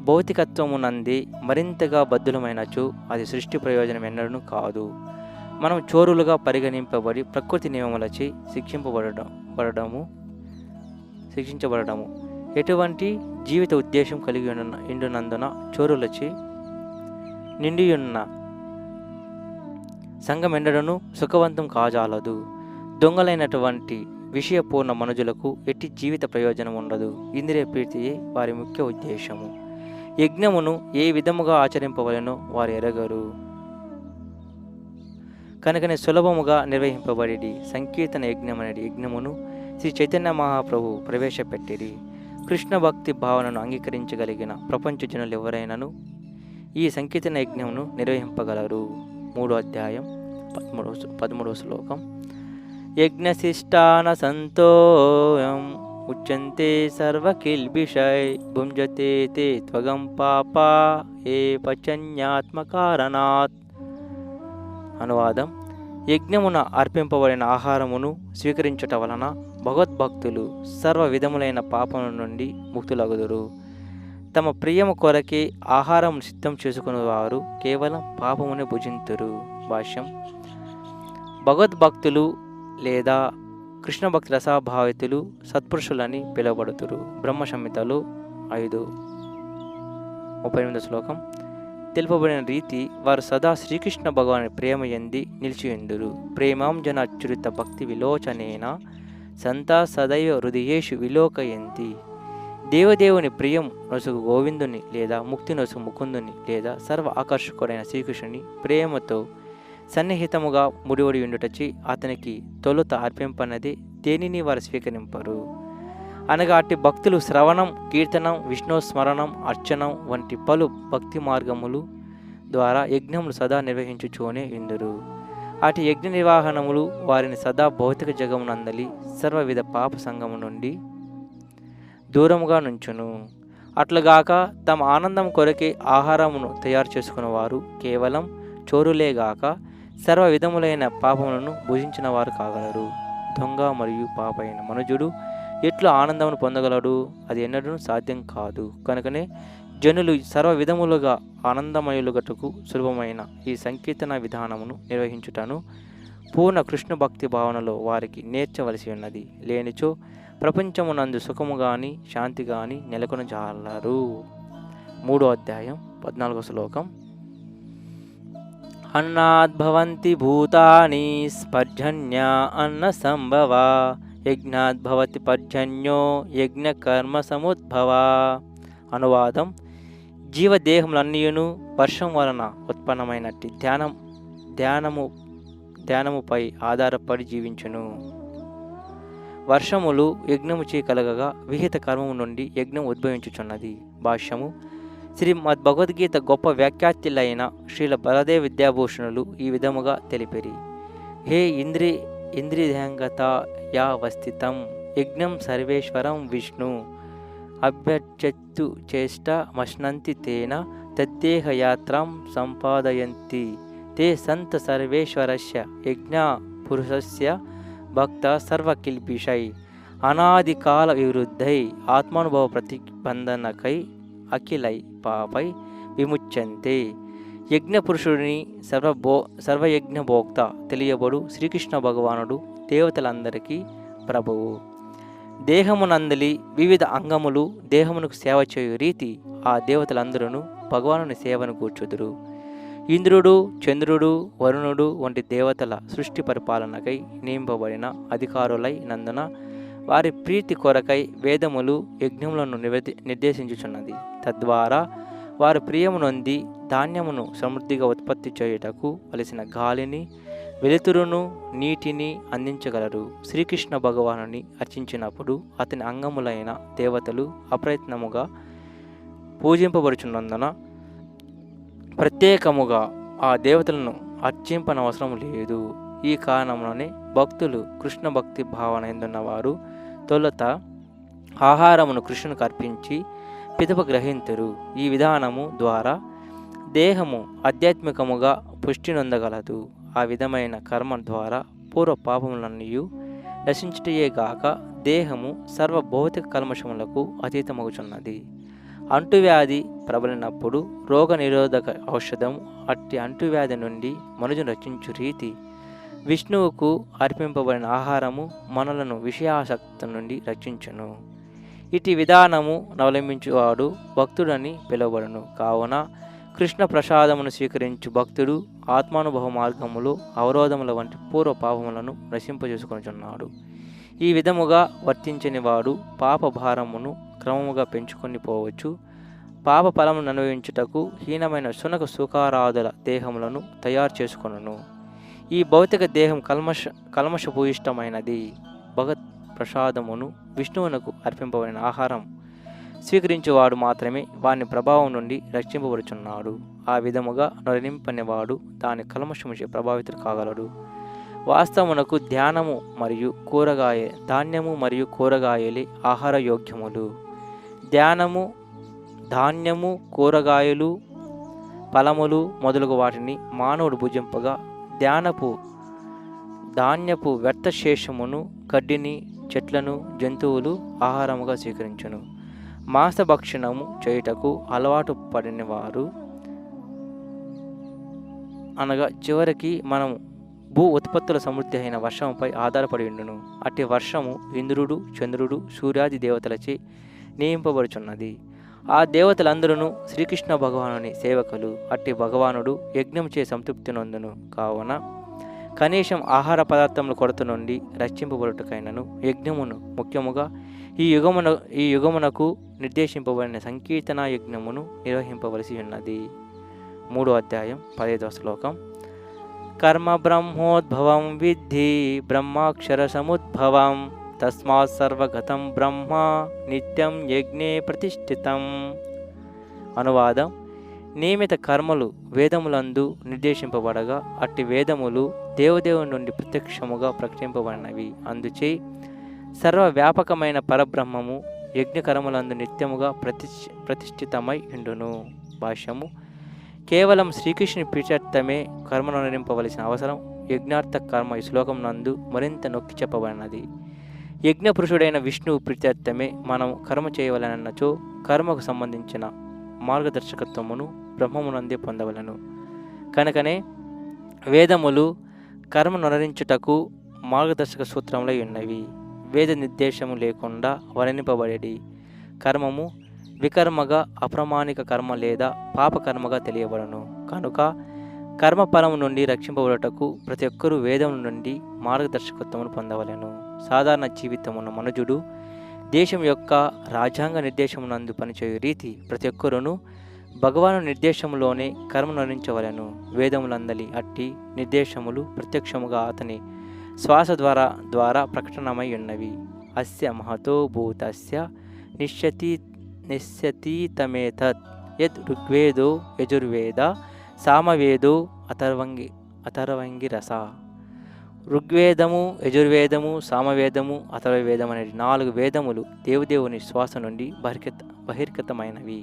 భౌతికత్వమునందే మరింతగా బద్ధులమైనచో అది సృష్టి ప్రయోజనం ఎన్నడూ కాదు. మనం చోరులుగా పరిగణింపబడి ప్రకృతి నియమములచే శిక్షించబడము ఎటువంటి జీవిత ఉద్దేశం కలిగి ఉండునందున చోరులచే నిండియున్న సంఘమెండడను సుఖవంతం కాజాలదు. దొంగలైనటువంటి విషయపూర్ణ మనుజులకు ఎట్టి జీవిత ప్రయోజనం ఉండదు. ఇంద్రియ ప్రీతియే వారి ముఖ్య ఉద్దేశము. యజ్ఞమును ఏ విధముగా ఆచరింపవలెనో వారు ఎరగరు. కనుకనే సులభముగా నిర్వహింపబడి సంకీర్తన యజ్ఞమనేది యజ్ఞమును శ్రీ చైతన్య మహాప్రభు ప్రవేశపెట్టిరి. కృష్ణ భక్తి భావనను అంగీకరించగలిగిన ప్రపంచ జనులు ఎవరైనాను ఈ సంకీర్తన యజ్ఞమును నిర్వహింపగలరు. 3వ అధ్యాయం 13వ శ్లోకం. యజ్ఞశిష్టాన సంతోయం ఉచ్యంతే సర్వకిల్బిషై భుంజతే తే త్వగం పాపా ఏ పచన్యాత్మకారణాత్. అనువాదం: యజ్ఞమున అర్పింపబడిన ఆహారమును స్వీకరించుట వలన భగవద్భక్తులు సర్వ విధములైన పాపముల నుండి ముక్తులగుదురు. తమ ప్రియము కొరకే ఆహారం సిద్ధం చేసుకునే వారు కేవలం పాపమునే భుజింతురు. భాష్యం: భగవద్భక్తులు లేదా కృష్ణ భక్తి రసాభావితులు సత్పురుషులని పిలువబడుతురు. బ్రహ్మ సంహితలో 5:38 శ్లోకం. తెలుపబడిన రీతి వారు సదా శ్రీకృష్ణ భగవాని ప్రేమ యంది నిలిచియుందురు. ప్రేమాంజన అచ్యుత భక్తి విలోచనేన సంతా సదైవ హృదయేషు విలోకయంతి. దేవదేవుని ప్రియం నొసుగు గోవిందుని లేదా ముక్తి నొసుగు ముకుందుని లేదా సర్వ ఆకర్షకుడైన శ్రీకృష్ణుని ప్రేమతో సన్నిహితముగా ముడివడి ఉండుటచి అతనికి తొలుత అర్పింపన్నది దేనిని వారు స్వీకరింపరు. అనగా అట్టి భక్తులు శ్రవణం, కీర్తనం, విష్ణు స్మరణం, అర్చనం వంటి పలు భక్తి మార్గములు ద్వారా యజ్ఞములు సదా నిర్వహించుచూనే ఇందురు. అటు యజ్ఞ నిర్వహణములు వారిని సదా భౌతిక జగమునందలి సర్వవిధ పాప సంగము నుండి దూరముగా నుంచును. అట్లుగాక తమ ఆనందం కొరకే ఆహారమును తయారు చేసుకున్నవారు కేవలం చోరులేగాక సర్వ విధములైన పాపములను భుజించిన వారు కాగలరు. దొంగ మరియు పాపైన మనుజుడు ఎట్లు ఆనందమును పొందగలడు? అది ఎన్నడూ సాధ్యం కాదు. కనుకనే జనులు సర్వ విధములుగా ఆనందమయులుగటకు సులభమైన ఈ సంకీర్తన విధానమును నిర్వహించుటను పూర్ణ కృష్ణ భక్తి భావనలో వారికి నేర్చవలసి ఉన్నది. లేనిచో ప్రపంచమునందు సుఖము గాని శాంతి గాని నెలకొనజాలరు. 3వ అధ్యాయం 14వ శ్లోకం. అన్నాద్భవంతి భూతాని స్పర్జన్య అన్న సంభవ యజ్ఞాద్భవతి పర్జన్యో యజ్ఞ కర్మ సముద్భవ. అనువాదం: జీవదేహములన్నీయును వర్షం వలన ఉత్పన్నమైనట్టి ధ్యానముపై ఆధారపడి జీవించును. వర్షములు యజ్ఞముచే కలగగా విహిత కర్మము నుండి యజ్ఞం ఉద్భవించుచున్నది. భాష్యము: శ్రీమద్ భగవద్గీత గొప్ప వ్యాఖ్యాతులైన శ్రీల బలదేవ విద్యాభూషణులు ఈ విధముగా తెలిపిరి. హే ఇంద్రియంగత యావస్థితం యజ్ఞం సర్వేశ్వరం విష్ణు అభ్యర్చత్తు చేష్ట మశ్నంతి తేన తద్దేహయాత్రం సంపాదయంతి తే సంత సర్వేశ్వరస్య యజ్ఞ పురుషస్య భక్త సర్వకిల్పిషై అనాదికాల వివృద్ధై ఆత్మానుభవ ప్రతిబంధనకై అఖిలై పాపై విముచ్యంతే యజ్ఞపురుషుడిని సర్వయజ్ఞభోక్త తెలియబడు శ్రీకృష్ణ భగవానుడు దేవతలందరికీ ప్రభువు. దేహమునందలి వివిధ అంగములు దేహమునకు సేవ చేయు రీతి ఆ దేవతలందరూ భగవానుని సేవను కూర్చుదురు. ఇంద్రుడు, చంద్రుడు, వరుణుడు వంటి దేవతల సృష్టి పరిపాలనకై నియమింపబడిన అధికారులై నందున వారి ప్రీతి కొరకై వేదములు యజ్ఞములను నిర్దేశించుచున్నది. తద్వారా వారు ప్రియము నొంది ధాన్యమును సమృద్ధిగా ఉత్పత్తి చేయుటకు వలసిన గాలిని, వెలుతురును, నీటిని అందించగలరు. శ్రీకృష్ణ భగవానుని అర్చించినప్పుడు అతని అంగములైన దేవతలు అప్రయత్నముగా పూజింపబడుచున్నందున ప్రత్యేకముగా ఆ దేవతలను అర్చింపనవసరం లేదు. ఈ కారణంలోనే భక్తులు కృష్ణ భక్తి భావన ఎందున్నవారు తొలుత ఆహారమును కృష్ణునికి అర్పించి పిదప గ్రహింతురు. ఈ విధానము ద్వారా దేహము ఆధ్యాత్మికముగా పుష్టి నొందగలదు. ఆ విధమైన కర్మ ద్వారా పూర్వ పాపములన్నీ నశించుటయేగాక దేహము సర్వ భౌతిక కల్మషములకు అతీతమగుచున్నది. అంటువ్యాధి ప్రబలినప్పుడు రోగ నిరోధక ఔషధం అట్టి అంటువ్యాధి నుండి మనుజును రక్షించు రీతి విష్ణువుకు అర్పింపబడిన ఆహారము మనలను విషయాసక్తి నుండి రక్షించును. ఇటు విధానము అవలంబించువాడు భక్తుడని పిలువబడును. కావున కృష్ణ ప్రసాదమును స్వీకరించు భక్తుడు ఆత్మానుభవ మార్గములో అవరోధముల వంటి పూర్వ పాపములను నశింపజేసుకొనుచున్నాడు. ఈ విధముగా వర్తించని వాడు పాప భారమును క్రమముగా పెంచుకొని పోవచ్చు. పాప ఫలమును అనుభవించుటకు హీనమైన శునక సుఖారాధుల దేహములను తయారు చేసుకొనును. ఈ భౌతిక దేహం కల్మషభూయిష్టమైనది. భగత్ ప్రసాదమును విష్ణువునకు అర్పింపబడిన ఆహారం స్వీకరించేవాడు మాత్రమే వాని ప్రభావం నుండి రక్షింపబడుచున్నాడు. ఆ విధముగా నొరనింపనివాడు దాని కల్మషముచే ప్రభావితుడు కాగలడు. వాస్తవమునకు ధాన్యము మరియు కూరగాయలే ఆహార యోగ్యములు. ధాన్యము, కూరగాయలు, ఫలములు మొదలగు వాటిని మానవుడు భుజింపగా ధాన్యపు వ్యర్థశేషమును, గడ్డిని, చెట్లను జంతువులు ఆహారముగా స్వీకరించును. మాంసభక్షణము చేయుటకు అలవాటు పడిన వారు అనగా చివరికి మనము భూ ఉత్పత్తుల సమృద్ధి అయిన వర్షముపై ఆధారపడి ఉండును. అట్టి వర్షము ఇంద్రుడు, చంద్రుడు, సూర్యాది దేవతలచే నియమింపబడుచున్నది. ఆ దేవతలందరూ శ్రీకృష్ణ భగవానుని సేవకులు. అట్టి భగవానుడు యజ్ఞముచే సంతృప్తి నొందును. కావున కనీసం ఆహార పదార్థముల కొరత నుండి రక్షింపబడుటకైనను యజ్ఞమును ముఖ్యముగా ఈ యుగమునకు నిర్దేశింపబడిన సంకీర్తన యజ్ఞమును నిర్వహింపవలసి ఉన్నది. 3వ అధ్యాయం 15వ శ్లోకం. కర్మ బ్రహ్మోద్భవం విద్ధి బ్రహ్మాక్షర సముద్భవం తస్మాత్ సర్వగతం బ్రహ్మ నిత్యం యజ్ఞే ప్రతిష్ఠితం. అనువాదం: నియమిత కర్మలు వేదములందు నిర్దేశింపబడగా అట్టి వేదములు దేవదేవుని నుండి ప్రత్యక్షముగా ప్రకటింపబడినవి. అందుచే సర్వవ్యాపకమైన పరబ్రహ్మము యజ్ఞకర్మలందు నిత్యముగా ప్రతిష్ఠితమై ఉండును. భాష్యము: కేవలం శ్రీకృష్ణుని ప్రీత్యర్థమే కర్మను నిర్ణయింపవలసిన అవసరం యజ్ఞార్థ కర్మ ఈ శ్లోకం నందు మరింత నొక్కి చెప్పబడినది. యజ్ఞ పురుషుడైన విష్ణువు ప్రీత్యర్థమే మనం కర్మ చేయవలనన్నచో కర్మకు సంబంధించిన మార్గదర్శకత్వమును బ్రహ్మమునందే పొందవలను. కనుకనే వేదములు కర్మ నొనరించుటకు మార్గదర్శక సూత్రములై ఉన్నవి. వేద నిర్దేశము లేకుండా వర్ణింపబడేది కర్మము వికర్మగా, అప్రమాణిక కర్మ లేదా పాపకర్మగా తెలియబడను. కనుక కర్మఫలము నుండి రక్షింపబడుటకు ప్రతి ఒక్కరూ వేదం నుండి మార్గదర్శకత్వమును పొందవలెను. సాధారణ జీవితమున్న మనుజుడు దేశం యొక్క రాజ్యాంగ నిర్దేశమునందు పనిచేయు రీతి ప్రతి ఒక్కరును భగవాను నిర్దేశములోనే కర్మను నిర్ణయించవలెను. వేదములందలి అట్టి నిర్దేశములు ప్రత్యక్షముగా అతని శ్వాస ద్వారా ప్రకటనమై ఉన్నవి. అస్య మహతో భూతస్య నిశ్యతీతమేతత్ యద్ ఋగ్వేదో యజుర్వేద సామవేదో అథర్వంగిరస. ఋగ్వేదము, యజుర్వేదము, సామవేదము, అథర్వవేదం అనే 4 వేదములు దేవదేవుని శ్వాస నుండి బహిర్గతమైనవి.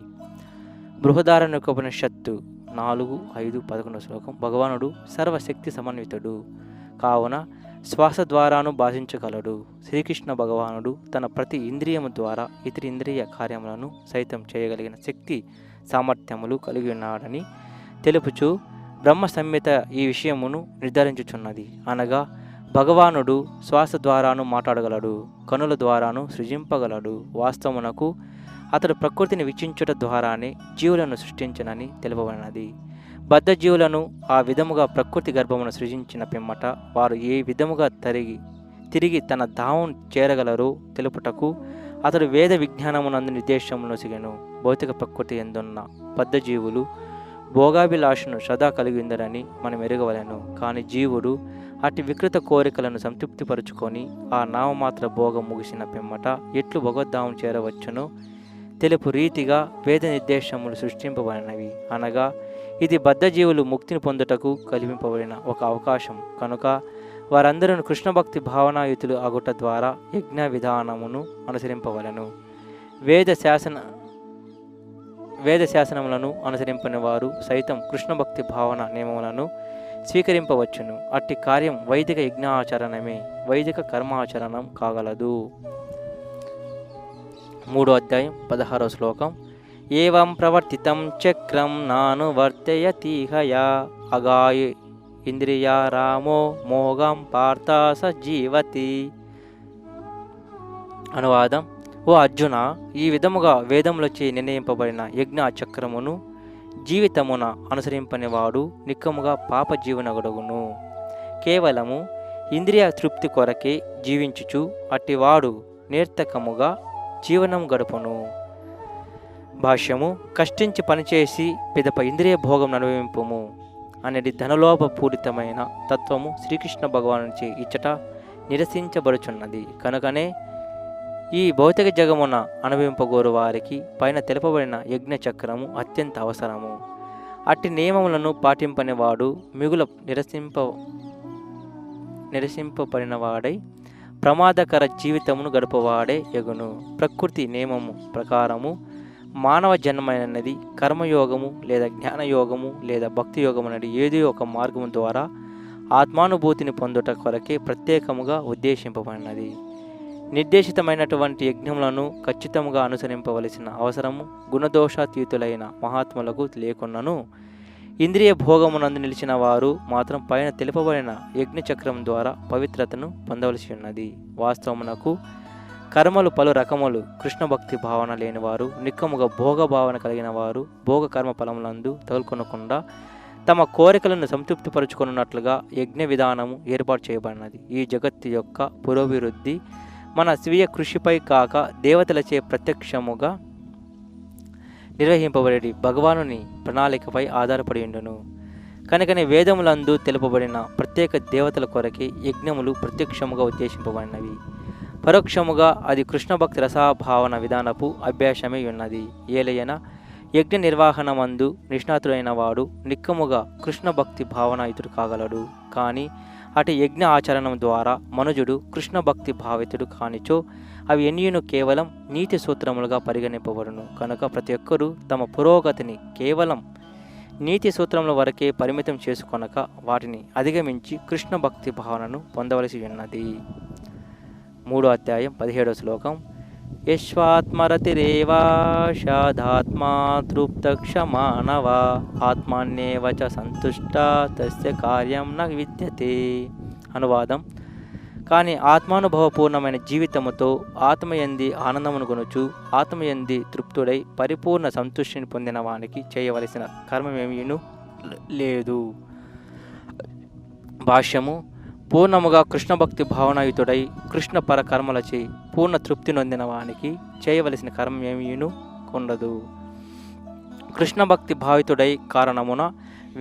బృహదారణ్యోపనిషత్తు 4:5-11 శ్లోకం. భగవానుడు సర్వశక్తి సమన్వితుడు కావున శ్వాస ద్వారాను భాషించగలడు. శ్రీకృష్ణ భగవానుడు తన ప్రతి ఇంద్రియము ద్వారా ఇతర ఇంద్రియ కార్యములను సైతం చేయగలిగిన శక్తి సామర్థ్యములు కలిగి ఉన్నాడని తెలుపుచు బ్రహ్మ సంహిత ఈ విషయమును నిర్ధారించుచున్నది. అనగా భగవానుడు శ్వాస ద్వారాను మాట్లాడగలడు, కనుల ద్వారాను సృజింపగలడు. వాస్తవమునకు అతడు ప్రకృతిని వీక్షించుట ద్వారానే జీవులను సృష్టించనని తెలుపబడినది. బద్ధ జీవులను ఆ విధముగా ప్రకృతి గర్భమును సృజించిన పిమ్మట వారు ఏ విధముగా తిరిగి తన ధామం చేరగలరో తెలుపుటకు అతడు వేద విజ్ఞానమునందు నిర్దేశమును సిగెను. భౌతిక ప్రకృతి ఎందున్న బద్ధ జీవులు భోగాభిలాషను సదా కలిగి ఉందరని మనం ఎరగవలెను. కానీ జీవుడు అట్టి వికృత కోరికలను సంతృప్తిపరుచుకొని ఆ నామమాత్ర భోగం ముగిసిన పిమ్మట ఎట్లు భగవద్ధామం చేరవచ్చునో తెలుపు రీతిగా వేద నిర్దేశములు సృష్టింపబడినవి. అనగా ఇది బద్ధజీవులు ముక్తిని పొందుటకు కల్పింపబడిన ఒక అవకాశం కనుక వారందరూ కృష్ణభక్తి భావనాయుతులు అగుట ద్వారా యజ్ఞ విధానమును అనుసరింపవలను. వేద శాసనములను అనుసరింపని వారు సైతం కృష్ణభక్తి భావన నియమములను స్వీకరింపవచ్చును. అట్టి కార్యం వైదిక యజ్ఞాచరణమే, వైదిక కర్మాచరణం కాగలదు. 3వ అధ్యాయం 16వ శ్లోకం. ఏవం ప్రవర్తితం చక్రం నానువర్తయతిహయా అగాయ ఇంద్రియారామో మోగం పార్థ స జీవతి. అనువాదం: ఓ అర్జున, ఈ విధముగా వేదములచే నిర్ణయింపబడిన యజ్ఞ చక్రమును జీవితమున అనుసరింపని వాడు నిక్కముగా పాప జీవనగడుగును. కేవలము ఇంద్రియ తృప్తి కొరకే జీవించుచు అట్టివాడు నిరర్థకముగా జీవనం గడుపును. భాష్యము: కష్టించి పనిచేసి పిదప ఇంద్రియ భోగం అనుభవింపుము అనేది ధనలోభపూరితమైన తత్వము శ్రీకృష్ణ భగవానుచే ఇచ్చట నిరసించబడుచున్నది. కనుకనే ఈ భౌతిక జగమున అనుభవింపగోరు వారికి పైన తెలుపబడిన యజ్ఞ చక్రము అత్యంత అవసరము. అట్టి నియమములను పాటింపని వాడు మిగుల నిరసింపబడినవాడై ప్రమాదకర జీవితమును గడుపువాడే యగును. ప్రకృతి నియమము ప్రకారము మానవ జన్మైనది కర్మయోగము లేదా జ్ఞానయోగము లేదా భక్తి యోగము అనేది ఏదో ఒక మార్గము ద్వారా ఆత్మానుభూతిని పొందుట కొరకే ప్రత్యేకముగా ఉద్దేశింపబడినది. నిర్దేశితమైనటువంటి యజ్ఞములను ఖచ్చితంగా అనుసరింపవలసిన అవసరము గుణదోషాతీతులైన మహాత్ములకు లేకున్నను ఇంద్రియ భోగమునందు నిలిచిన వారు మాత్రం పైన తెలుపబడిన యజ్ఞచక్రం ద్వారా పవిత్రతను పొందవలసి ఉన్నది. వాస్తవమునకు కర్మలు పలు రకములు. కృష్ణ భక్తి భావన లేనివారు, నిక్కముగా భోగ భావన కలిగిన వారు భోగ కర్మ ఫలములందు తగులుకొనకుండా తమ కోరికలను సంతృప్తిపరుచుకున్నట్లుగా యజ్ఞ విధానము ఏర్పాటు చేయబడినది. ఈ జగత్తు యొక్క పురోభివృద్ధి మన స్వీయ కృషిపై కాక దేవతలచే ప్రత్యక్షముగా నిర్వహింపబడి భగవానుని ప్రణాళికపై ఆధారపడి ఉండును. కనుకనే వేదములందు తెలుపబడిన ప్రత్యేక దేవతల కొరకే యజ్ఞములు ప్రత్యక్షముగా ఉద్దేశింపబడినవి. పరోక్షముగా అది కృష్ణ భక్తి రసాభావన విధానపు అభ్యాసమై ఉన్నది. ఏలయన యజ్ఞ నిర్వహణమందు నిష్ణాతుడైన వాడు నిక్కముగా కృష్ణ భక్తి భావనాయుతుడు కాగలడు. కానీ అటు యజ్ఞ ఆచరణం ద్వారా మనుజుడు కృష్ణ భక్తి భావితుడు కానిచో అవి ఎన్నియును కేవలం నీతి సూత్రములుగా పరిగణింపబడును. కనుక ప్రతి ఒక్కరూ తమ పురోగతిని కేవలం నీతి సూత్రముల వరకే పరిమితం చేసుకొనక వాటిని అధిగమించి కృష్ణ భక్తి భావనను పొందవలసి ఉన్నది. 3వ అధ్యాయం 17వ శ్లోకం. యశ్వాత్మరతిరేవాషాధాత్మా తృప్తక్షమానవ ఆత్మాన్యేవ చ సంతుష్ట తస్య కార్యం న విద్యతే. అనువాదం: కానీ ఆత్మానుభవపూర్ణమైన జీవితముతో ఆత్మయంది ఆనందమును కొనుచు ఆత్మయంది తృప్తుడై పరిపూర్ణ సంతుష్టిని పొందిన వానికి చేయవలసిన కర్మమేమీను లేదు. భాష్యము: పూర్ణముగా కృష్ణభక్తి భావనాయుతుడై కృష్ణ పర కర్మలచే పూర్ణ తృప్తి నొందిన వానికి చేయవలసిన కర్మ ఏమీను ఉండదు. కృష్ణభక్తి భావితుడై కారణమున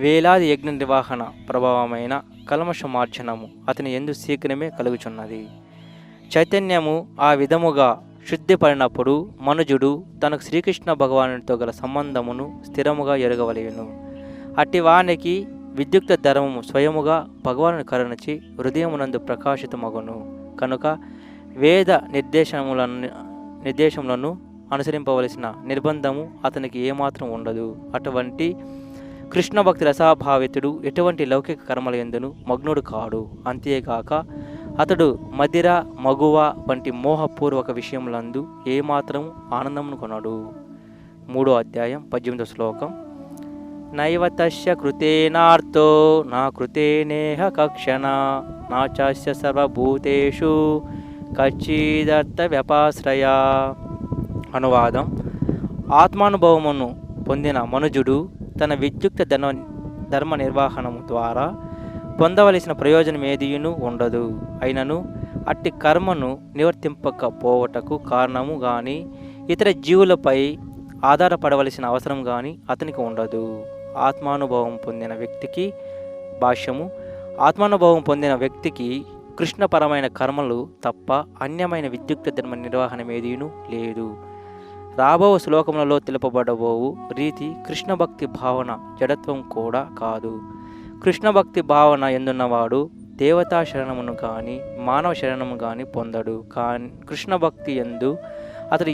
వేలాది యజ్ఞ నిర్వహణ ప్రభావమైన కల్మషమార్జనము అతని యందు శీఘ్రమే కలుగుచున్నది. చైతన్యము ఆ విధముగా శుద్ధిపడినప్పుడు మనుజుడు తనకు శ్రీకృష్ణ భగవానుడితో గల సంబంధమును స్థిరముగా ఎరగవలెను. అట్టి వానికి విద్యుక్త ధర్మము స్వయముగా భగవాను కరుణించి హృదయమునందు ప్రకాశితమగును. కనుక వేద నిర్దేశములను అనుసరింపవలసిన నిర్బంధము అతనికి ఏమాత్రం ఉండదు. అటువంటి కృష్ణ భక్తి రసాభావితుడు ఎటువంటి లౌకిక కర్మల యందును మగ్నుడు కాడు. అంతేగాక అతడు మదిర మగువ వంటి మోహపూర్వక విషయములందు ఏమాత్రం ఆనందమును కొనడు. 3వ అధ్యాయం 18వ శ్లోకం. నైవ తస్య కృతేనార్తో నా కృతేనేహ కక్షణ నా చాస్య సర్వభూతేషు కచ్చిదర్థ వ్యపాశ్రయ. అనువాదం: ఆత్మానుభవమును పొందిన మనుజుడు తన విద్యుక్త ధర్మ నిర్వహణము ద్వారా పొందవలసిన ప్రయోజనం ఏదియును ఉండదు. అయినను అట్టి కర్మను నివర్తింపకపోవటకు కారణము గాని ఇతర జీవులపై ఆధారపడవలసిన అవసరం కానీ అతనికి ఉండదు. ఆత్మానుభవం పొందిన వ్యక్తికి భాష్యము: ఆత్మానుభవం పొందిన వ్యక్తికి కృష్ణపరమైన కర్మలు తప్ప అన్యమైన విద్యుక్త ధర్మ నిర్వహణ ఏదీను లేదు. రాబో శ్లోకములలో తెలుపబడబోవు రీతి కృష్ణ భక్తి భావన జడత్వం కూడా కాదు. కృష్ణ భక్తి భావన ఎందున్నవాడు దేవతా శరణమును కానీ మానవ శరణము కానీ పొందడు. కానీ కృష్ణ భక్తి ఎందు అతడు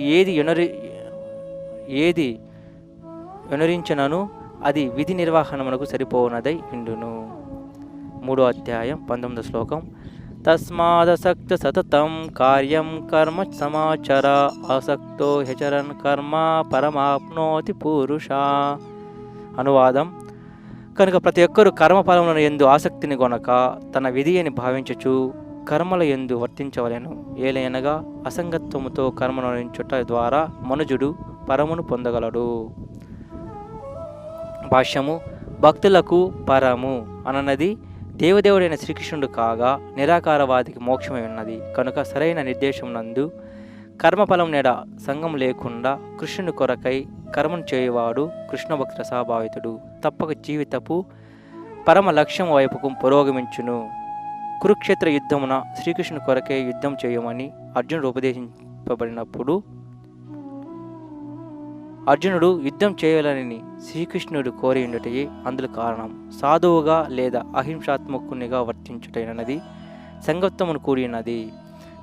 ఏది వినరించినను అది విధి నిర్వహణమునకు సరిపోనదై ఉండును. 3వ అధ్యాయం 19వ శ్లోకం. తస్మాదసక్త సతతం కార్యం కర్మ సమాచర ఆసక్తో హెచరన్ కర్మ పరమాప్నోతి పురుష. అనువాదం: కనుక ప్రతి ఒక్కరూ కర్మఫలములను యందు ఆసక్తిని గొనక తన విధి అని భావించుచు కర్మల యందు వర్తించవలెను. ఏలైనగా అసంగత్వముతో కర్మను నిర్వహించుట ద్వారా మనుజుడు పరమును పొందగలడు. భాష్యము: భక్తులకు పరము అనన్నది దేవదేవుడైన శ్రీకృష్ణుడు కాగా నిరాకారవాదికి మోక్షమై ఉన్నది. కనుక సరైన నిర్దేశం నందు కర్మఫలం నెడ సంగం లేకుండా కృష్ణుని కొరకై కర్మను చేయువాడు కృష్ణ భక్తి రసాభావితుడు. తప్పక జీవితపు పరమ లక్ష్యం వైపుకు పురోగమించును. కురుక్షేత్ర యుద్ధమున శ్రీకృష్ణుని కొరకే యుద్ధం చేయమని అర్జునుడు ఉపదేశింపబడినప్పుడు అర్జునుడు యుద్ధం చేయాలని శ్రీకృష్ణుడు కోరి ఉండుటయే అందుకు కారణం. సాధువుగా లేదా అహింసాత్మకునిగా వర్తించుటైనది సంగత్వమును కూడినది.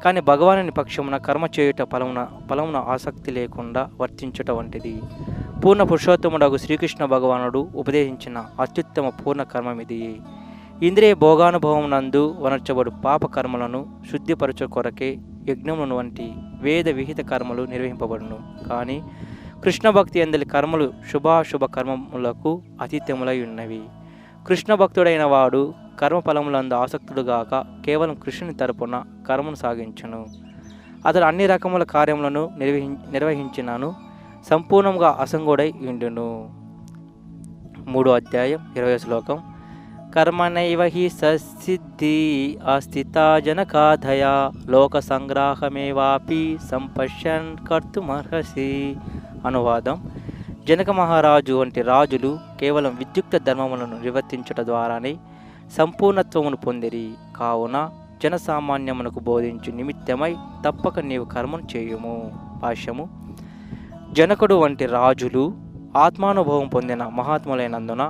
కానీ భగవానుని పక్షమున కర్మ చేయుట ఫలమున ఆసక్తి లేకుండా వర్తించుట వంటిది. పూర్ణ పురుషోత్తముడగు శ్రీకృష్ణ భగవానుడు ఉపదేశించిన అత్యుత్తమ పూర్ణ కర్మమిది. ఇంద్రియ భోగానుభవం నందు వనర్చబడు పాప కర్మలను శుద్ధిపరచు కొరకే యజ్ఞములను వంటి వేద విహిత కర్మలు నిర్వహింపబడును. కానీ కృష్ణ భక్తి అందలి కర్మలు శుభాశుభ కర్మములకు అతీతములై ఉన్నవి. కృష్ణ భక్తుడైన వాడు కర్మఫలములందు ఆసక్తుడుగాక కేవలం కృష్ణుని తరపున కర్మను సాగించును. అతడు అన్ని రకముల కార్యములను నిర్వహించినను సంపూర్ణంగా అసంగుడై ఉండును. 3వ అధ్యాయం 20వ శ్లోకం. కర్మణైవ హి ససిద్ధి అస్థితా జనకాధయ లోక సంగ్రాహమేవాపి సంపశ్యన్ కర్తుమర్హసి. అనువాదం: జనక మహారాజు వంటి రాజులు కేవలం విద్యుక్త ధర్మములను నిర్వర్తించుట ద్వారానే సంపూర్ణత్వమును పొందిరి. కావున జనసామాన్యమునకు బోధించు నిమిత్తమై తప్పక నీవు కర్మను చేయుము. భాష్యము: జనకుడు వంటి రాజులు ఆత్మానుభవం పొందిన మహాత్ములైనందున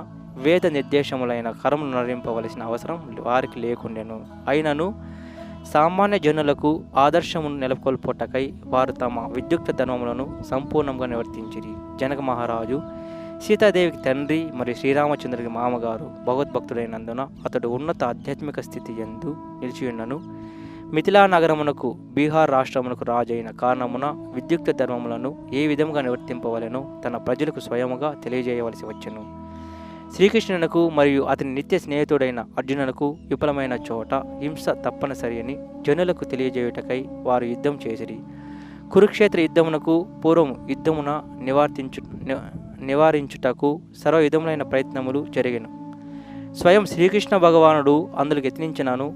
వేద నిర్దేశములైన కర్మను నిర్వహింపవలసిన అవసరం వారికి లేకుండెను. అయినను సామాన్య జనులకు ఆదర్శమును నెలకొల్పుటకై వారు తమ విద్యుక్త ధర్మములను సంపూర్ణంగా నిర్వర్తించిరి. జనక మహారాజు సీతాదేవికి తండ్రి మరియు శ్రీరామచంద్రుడికి మామగారు. భగవద్భక్తుడైనందున అతడు ఉన్నత ఆధ్యాత్మిక స్థితి యందు నిలిచియున్నను. మిథిలా నగరమునకు బీహార్ రాష్ట్రమునకు రాజైన కారణమున విద్యుక్త ధర్మములను ఏ విధముగా నిర్వర్తింపవలెనో తన ప్రజలకు స్వయముగా తెలియజేయవలసి వచ్చెను. శ్రీకృష్ణునకు మరియు అతని నిత్య స్నేహితుడైన అర్జునునకు విఫలమైన చోట హింస తప్పనిసరి అని జనులకు తెలియజేయుటకై వారు యుద్ధం చేసిరి. కురుక్షేత్ర యుద్ధమునకు పూర్వం యుద్ధమున నివారించుటకు సర్వవిధములైన ప్రయత్నములు జరిగెను. స్వయం శ్రీకృష్ణ భగవానుడు అందుకు యత్నించినను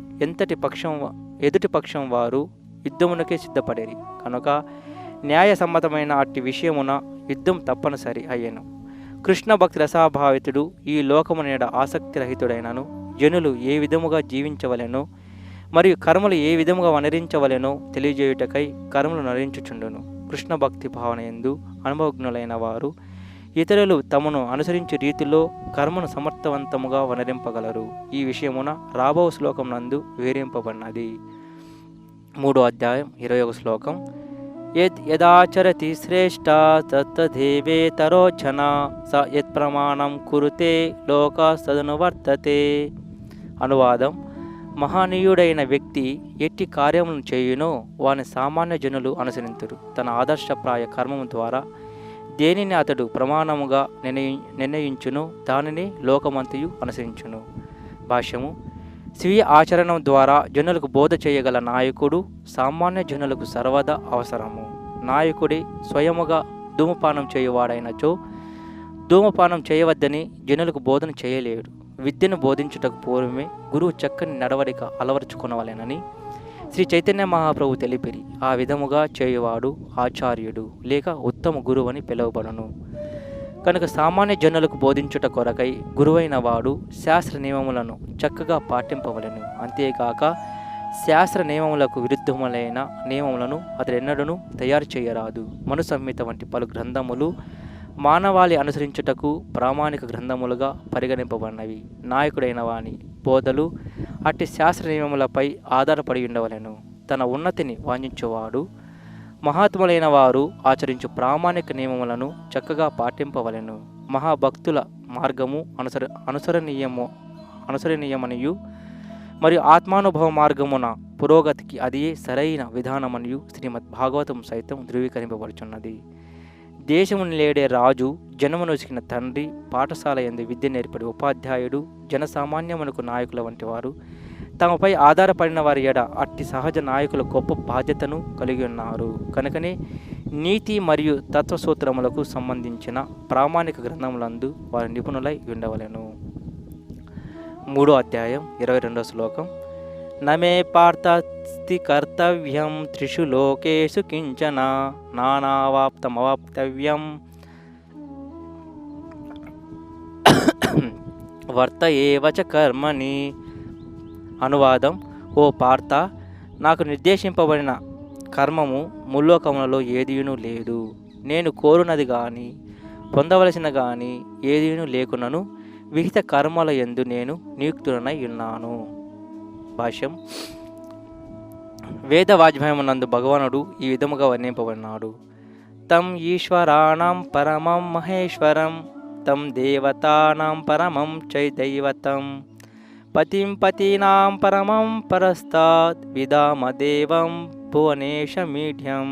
ఎదుటి పక్షం వారు యుద్ధమునకే సిద్ధపడేరి. కనుక న్యాయసమ్మతమైన అట్టి విషయమున యుద్ధం తప్పనిసరి అయ్యెను. కృష్ణ భక్తి రసాభావితుడు ఈ లోకమునేడ ఆసక్తి రహితుడైనను జనులు ఏ విధముగా జీవించవలెనో మరియు కర్మలు ఏ విధముగా వనరించవలెనో తెలియజేయుటకై కర్మలు నరించుచుండును. కృష్ణ భక్తి భావన యందు అనుభవజ్ఞులైన వారు ఇతరులు తమను అనుసరించే రీతిలో కర్మను సమర్థవంతముగా వనరింపగలరు. ఈ విషయమున రాబో శ్లోకం నందు వివరింపబడినది. 3వ అధ్యాయం 21వ శ్లోకం. యదాచరతి శ్రేష్ఠ తత్తదేవేతరోచన స యత్ప్రమాణం కురుతే లోకస్తదనువర్తతే. అనువాదం: మహనీయుడైన వ్యక్తి ఎట్టి కార్యములను చేయునో వాని సామాన్య జనులు అనుసరింతురు. తన ఆదర్శప్రాయ కర్మము ద్వారా దేనిని అతడు ప్రమాణముగా నిర్ణయించును దానిని లోకమంతయు అనుసరించును. భాష్యము: స్వీయ ఆచరణం ద్వారా జనులకు బోధ చేయగల నాయకుడు సామాన్య జనులకు సర్వదా అవసరము. నాయకుడే స్వయముగా ధూమపానం చేయువాడైనచో ధూమపానం చేయవద్దని జనులకు బోధన చేయలేడు. విద్యను బోధించుటకు పూర్వమే గురువు చక్కని నడవడిక అలవరుచుకొనవలెనని శ్రీ చైతన్య మహాప్రభు తెలిపిరి. ఆ విధముగా చేయువాడు ఆచార్యుడు లేక ఉత్తమ గురువు అని పిలువబడును. కనుక సామాన్య జనులకు బోధించుట కొరకై గురువైన వాడు శాస్త్ర నియమములను చక్కగా పాటింపవలెను. అంతేకాక శాస్త్ర నియమములకు విరుద్ధములైన నియమములను అతడెన్నడూ తయారు చేయరాదు. మను సంహిత వంటి పలు గ్రంథములు మానవాళి అనుసరించుటకు ప్రామాణిక గ్రంథములుగా పరిగణింపబడినవి. నాయకుడైన వాని బోధలు అట్టి శాస్త్ర నియమములపై ఆధారపడి ఉండవలెను. తన ఉన్నతిని వాంఛించువాడు మహాత్ములైన వారు ఆచరించు ప్రామాణిక నియమములను చక్కగా పాటింపవలెను. మహాభక్తుల మార్గము అనుసరణీయమనియు మరియు ఆత్మానుభవ మార్గమున పురోగతికి అదియే సరైన విధానమనియు శ్రీమద్ భాగవతం సైతం ధృవీకరింపబడుచున్నది. దేశమును లేడే రాజు, జనమునొసికిన తండ్రి, పాఠశాల యందు విద్య నేర్పడి ఉపాధ్యాయుడు, జనసామాన్యమునకు నాయకుల వంటి వారు తమపై ఆధారపడిన వారి ఎడ అట్టి సహజ నాయకుల గొప్ప బాధ్యతను కలిగి ఉన్నారు. కనుకనే నీతి మరియు తత్వసూత్రములకు సంబంధించిన ప్రామాణిక గ్రంథములందు వారి నిపుణులై ఉండవలెను. 3వ అధ్యాయం 22వ శ్లోకం. నమే పార్థాస్తి కర్తవ్యం త్రిషు లోకేషు కించన నానావాప్తమవాప్తవ్యం వర్త ఏవచ కర్మని. అనువాదం: ఓ పార్థ, నాకు నిర్దేశింపబడిన కర్మము ముల్లోకములలో ఏదీనూ లేదు. నేను కోరునది కానీ పొందవలసిన కానీ ఏదీనూ లేకున్నను విహిత కర్మల యందు నేను నియుక్తుడనై ఉన్నాను. భాష్యం: వేద వాజ్మయమునందు భగవానుడు ఈ విధముగా వర్ణింపబడినాడు. తం ఈశ్వరాణం పరమం మహేశ్వరం తం దేవతానాం పరమం చైదైవతం పతిం పతీనాం పరమం పరస్తాద్ విదామదేవం భువనేశమీఢ్యం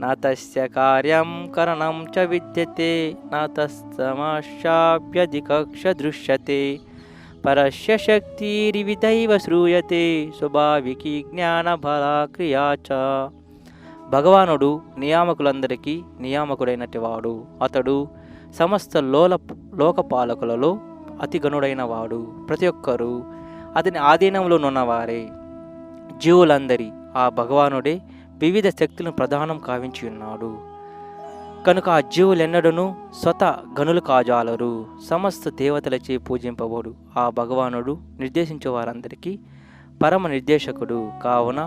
నా తస్య కార్యం కరణం చ విద్యతే నా తస్తమశాభ్యధికక్ష దృశ్యతే పరస్య శక్తిరివిధైవ శ్రూయతే స్వాభావికీ జ్ఞానబలా క్రియా చ. భగవానుడు నియామకులందరికీ నియామకుడైనటి వాడు. అతడు సమస్త లోకపాలకులలో అతి గణుడైన వాడు. ప్రతి ఒక్కరూ అతని ఆధీనంలోనున్నవారే. జీవులందరి ఆ భగవానుడే వివిధ శక్తులను ప్రదానం కావించి ఉన్నాడు. కనుక ఆ జీవులెన్నడూ స్వత గనులు కాజాలరు. సమస్త దేవతలచే పూజింపబడు ఆ భగవానుడు నిర్దేశించే వారందరికీ పరమ నిర్దేశకుడు. కావున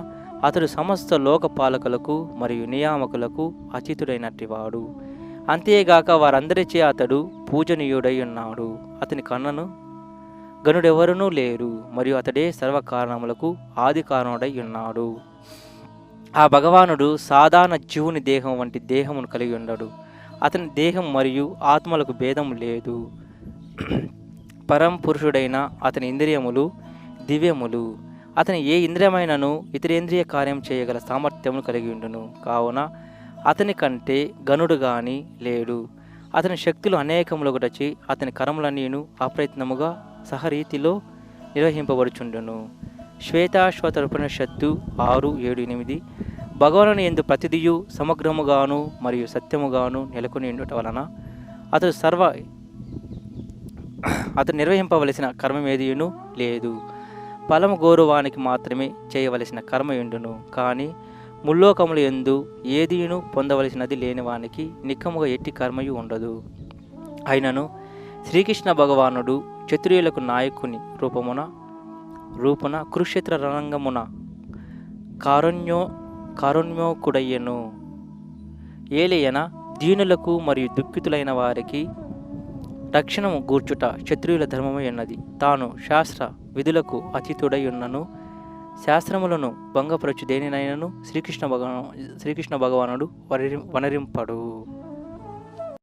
అతడు సమస్త లోకపాలకులకు మరియు నియామకులకు అతీతుడైనట్టి వాడు. అంతేగాక వారందరిచే అతడు పూజనీయుడై ఉన్నాడు. అతని కన్నను గనుడెవరునూ లేరు మరియు అతడే సర్వకారణములకు ఆది కారణుడై ఉన్నాడు. ఆ భగవానుడు సాధారణ జీవుని దేహం వంటి దేహమును కలిగి ఉండడు. అతని దేహం మరియు ఆత్మలకు భేదం లేదు. పరం పురుషుడైన అతని ఇంద్రియములు దివ్యములు. అతని ఏ ఇంద్రియమైనను ఇతరేంద్రియ కార్యం చేయగల సామర్థ్యమును కలిగి ఉండును. కావున అతని కంటే గనుడు గాని లేడు. అతని శక్తులు అనేకములొకటచి అతని కర్మలన్నీను అప్రయత్నముగా సహరీతిలో నిర్వహింపబడుచుండును. శ్వేతాశ్వతర ఉపనిషత్తు 6:7-8. భగవానుని యందు ప్రతిదియు సమగ్రముగాను మరియు సత్యముగాను నెలకొని ఉండటం వలన అతడు నిర్వహింపవలసిన కర్మమేదియును లేదు. ఫలము గోరువానికి మాత్రమే చేయవలసిన కర్మయుండును. కానీ ముల్లోకముల యందు ఏదియును పొందవలసినది లేని వానికి నిక్కముగా ఎట్టి కర్మయు ఉండదు. అయినను శ్రీకృష్ణ భగవానుడు క్షత్రియులకు నాయకుని రూపున కురుక్షేత్ర రణంగమున కారుణ్యోకుడయ్యను. ఏలయన దీనులకు మరియు దుఃఖితులైన వారికి రక్షణము గూర్చుట క్షత్రియుల ధర్మమై ఉన్నది. తాను శాస్త్ర విధులకు అతీతుడై ఉన్నను శాస్త్రములను భంగపరచు దేనినైనను శ్రీకృష్ణ భగవానుడు వనరింపడు.